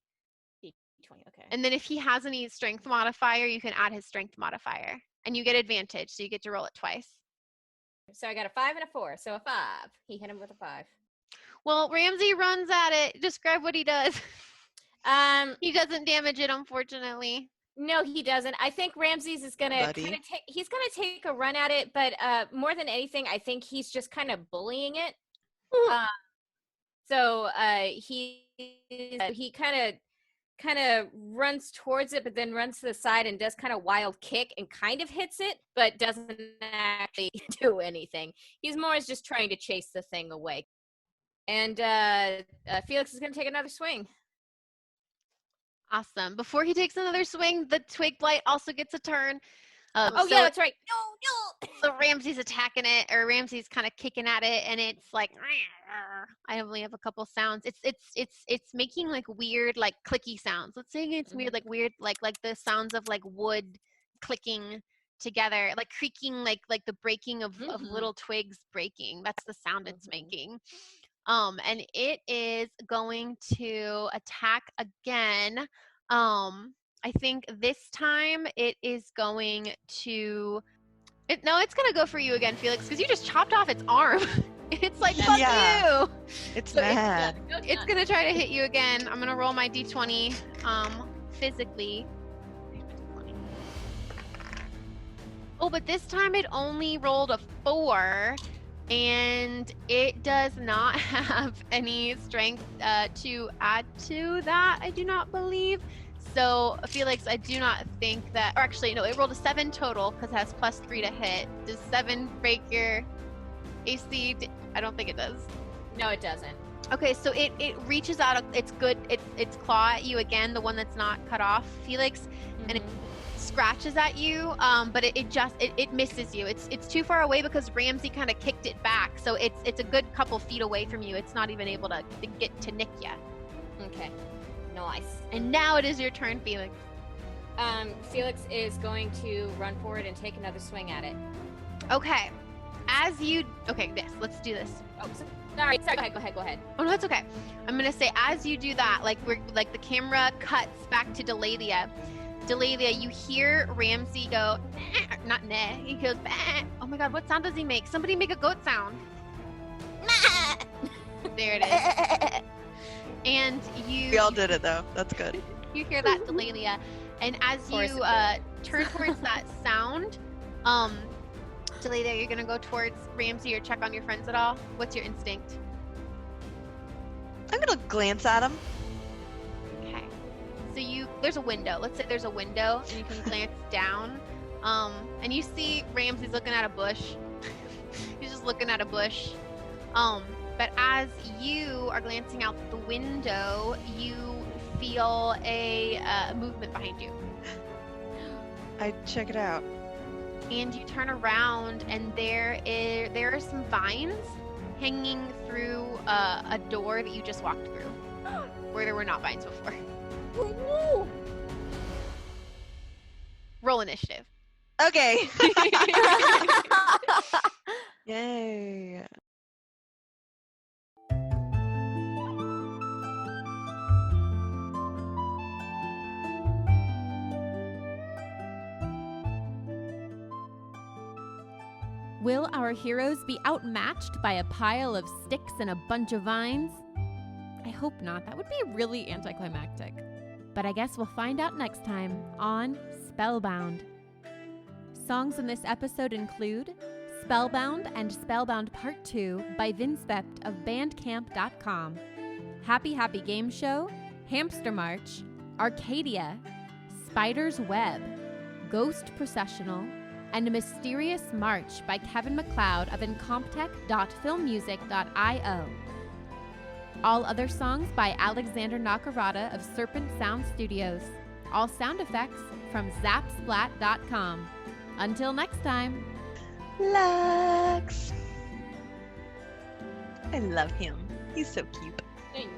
D20, okay. And then if he has any strength modifier, you can add his strength modifier. And you get advantage, so you get to roll it twice. So I got a 5 and a 4, so a 5. He hit him with a 5. Well, Ramsey runs at it. Describe what he does. He doesn't damage it, unfortunately. No, he doesn't. I think Ramses is gonna Buddy. take a run at it, but more than anything, I think he's just kind of bullying it. So he kind of runs towards it, but then runs to the side and does kind of wild kick and kind of hits it, but doesn't actually do anything. He's more is just trying to chase the thing away. And Felix is gonna take another swing. Awesome. Before he takes another swing, the Twig Blight also gets a turn. Yeah, that's right. No. So Ramsey's attacking it, or Ramsey's kind of kicking at it, and it's like I only have a couple sounds. It's making like weird like clicky sounds. Let's say it's weird like the sounds of like wood clicking together, like creaking, like the breaking of little twigs breaking. That's the sound it's making. And it is going to attack again. I think this time it is going to. It's gonna go for you again, Felix, because you just chopped off its arm. It's like, fuck you. It's So mad. It's gonna try to hit you again. I'm gonna roll my d20 physically. Oh, but this time it only rolled a 4, and it does not have any strength to add to that, I do not believe. So, Felix, I do not think that, or actually, no, it rolled a 7 total because it has +3 to hit. Does 7 break your AC? I don't think it does. No, it doesn't. Okay, so it reaches out its claw at you again, the one that's not cut off, Felix, and it scratches at you, but it misses you. It's too far away because Ramsey kind of kicked it back, so it's a good couple feet away from you. It's not even able to get to nick you. Okay. Nice. And now it is your turn, Felix. Felix is going to run forward and take another swing at it. Okay. Let's do this. Oh, sorry. Go ahead. Oh, no, that's okay. I'm gonna say as you do that, the camera cuts back to Delaelia. Delaelia, you hear Ramsey go, not nah. He goes, bah. Oh my God, what sound does he make? Somebody make a goat sound. There it is. And we all did it though. That's good. You hear that, Delaelia, and as you turn towards that sound, Delaelia, you're gonna go towards Ramsey or check on your friends at all. What's your instinct? I'm gonna glance at him. Okay. So there's a window. Let's say there's a window, and you can glance down, and you see Ramsey's looking at a bush. He's just looking at a bush. But as you are glancing out the window, you feel a movement behind you. I check it out. And you turn around, and there are some vines hanging through a door that you just walked through, where there were not vines before. Roll initiative. Okay. Yay. Will our heroes be outmatched by a pile of sticks and a bunch of vines? I hope not. That would be really anticlimactic. But I guess we'll find out next time on Spellbound. Songs in this episode include Spellbound and Spellbound Part 2 by Vindsvept of Bandcamp.com, Happy Happy Game Show, Hamster March, Arcadia, Spider's Web, Ghost Processional, and A Mysterious March by Kevin MacLeod of incomptech.filmmusic.io. All other songs by Alexander Nakarada of Serpent Sound Studios. All sound effects from zapsplat.com. Until next time. Lux. I love him. He's so cute. Thank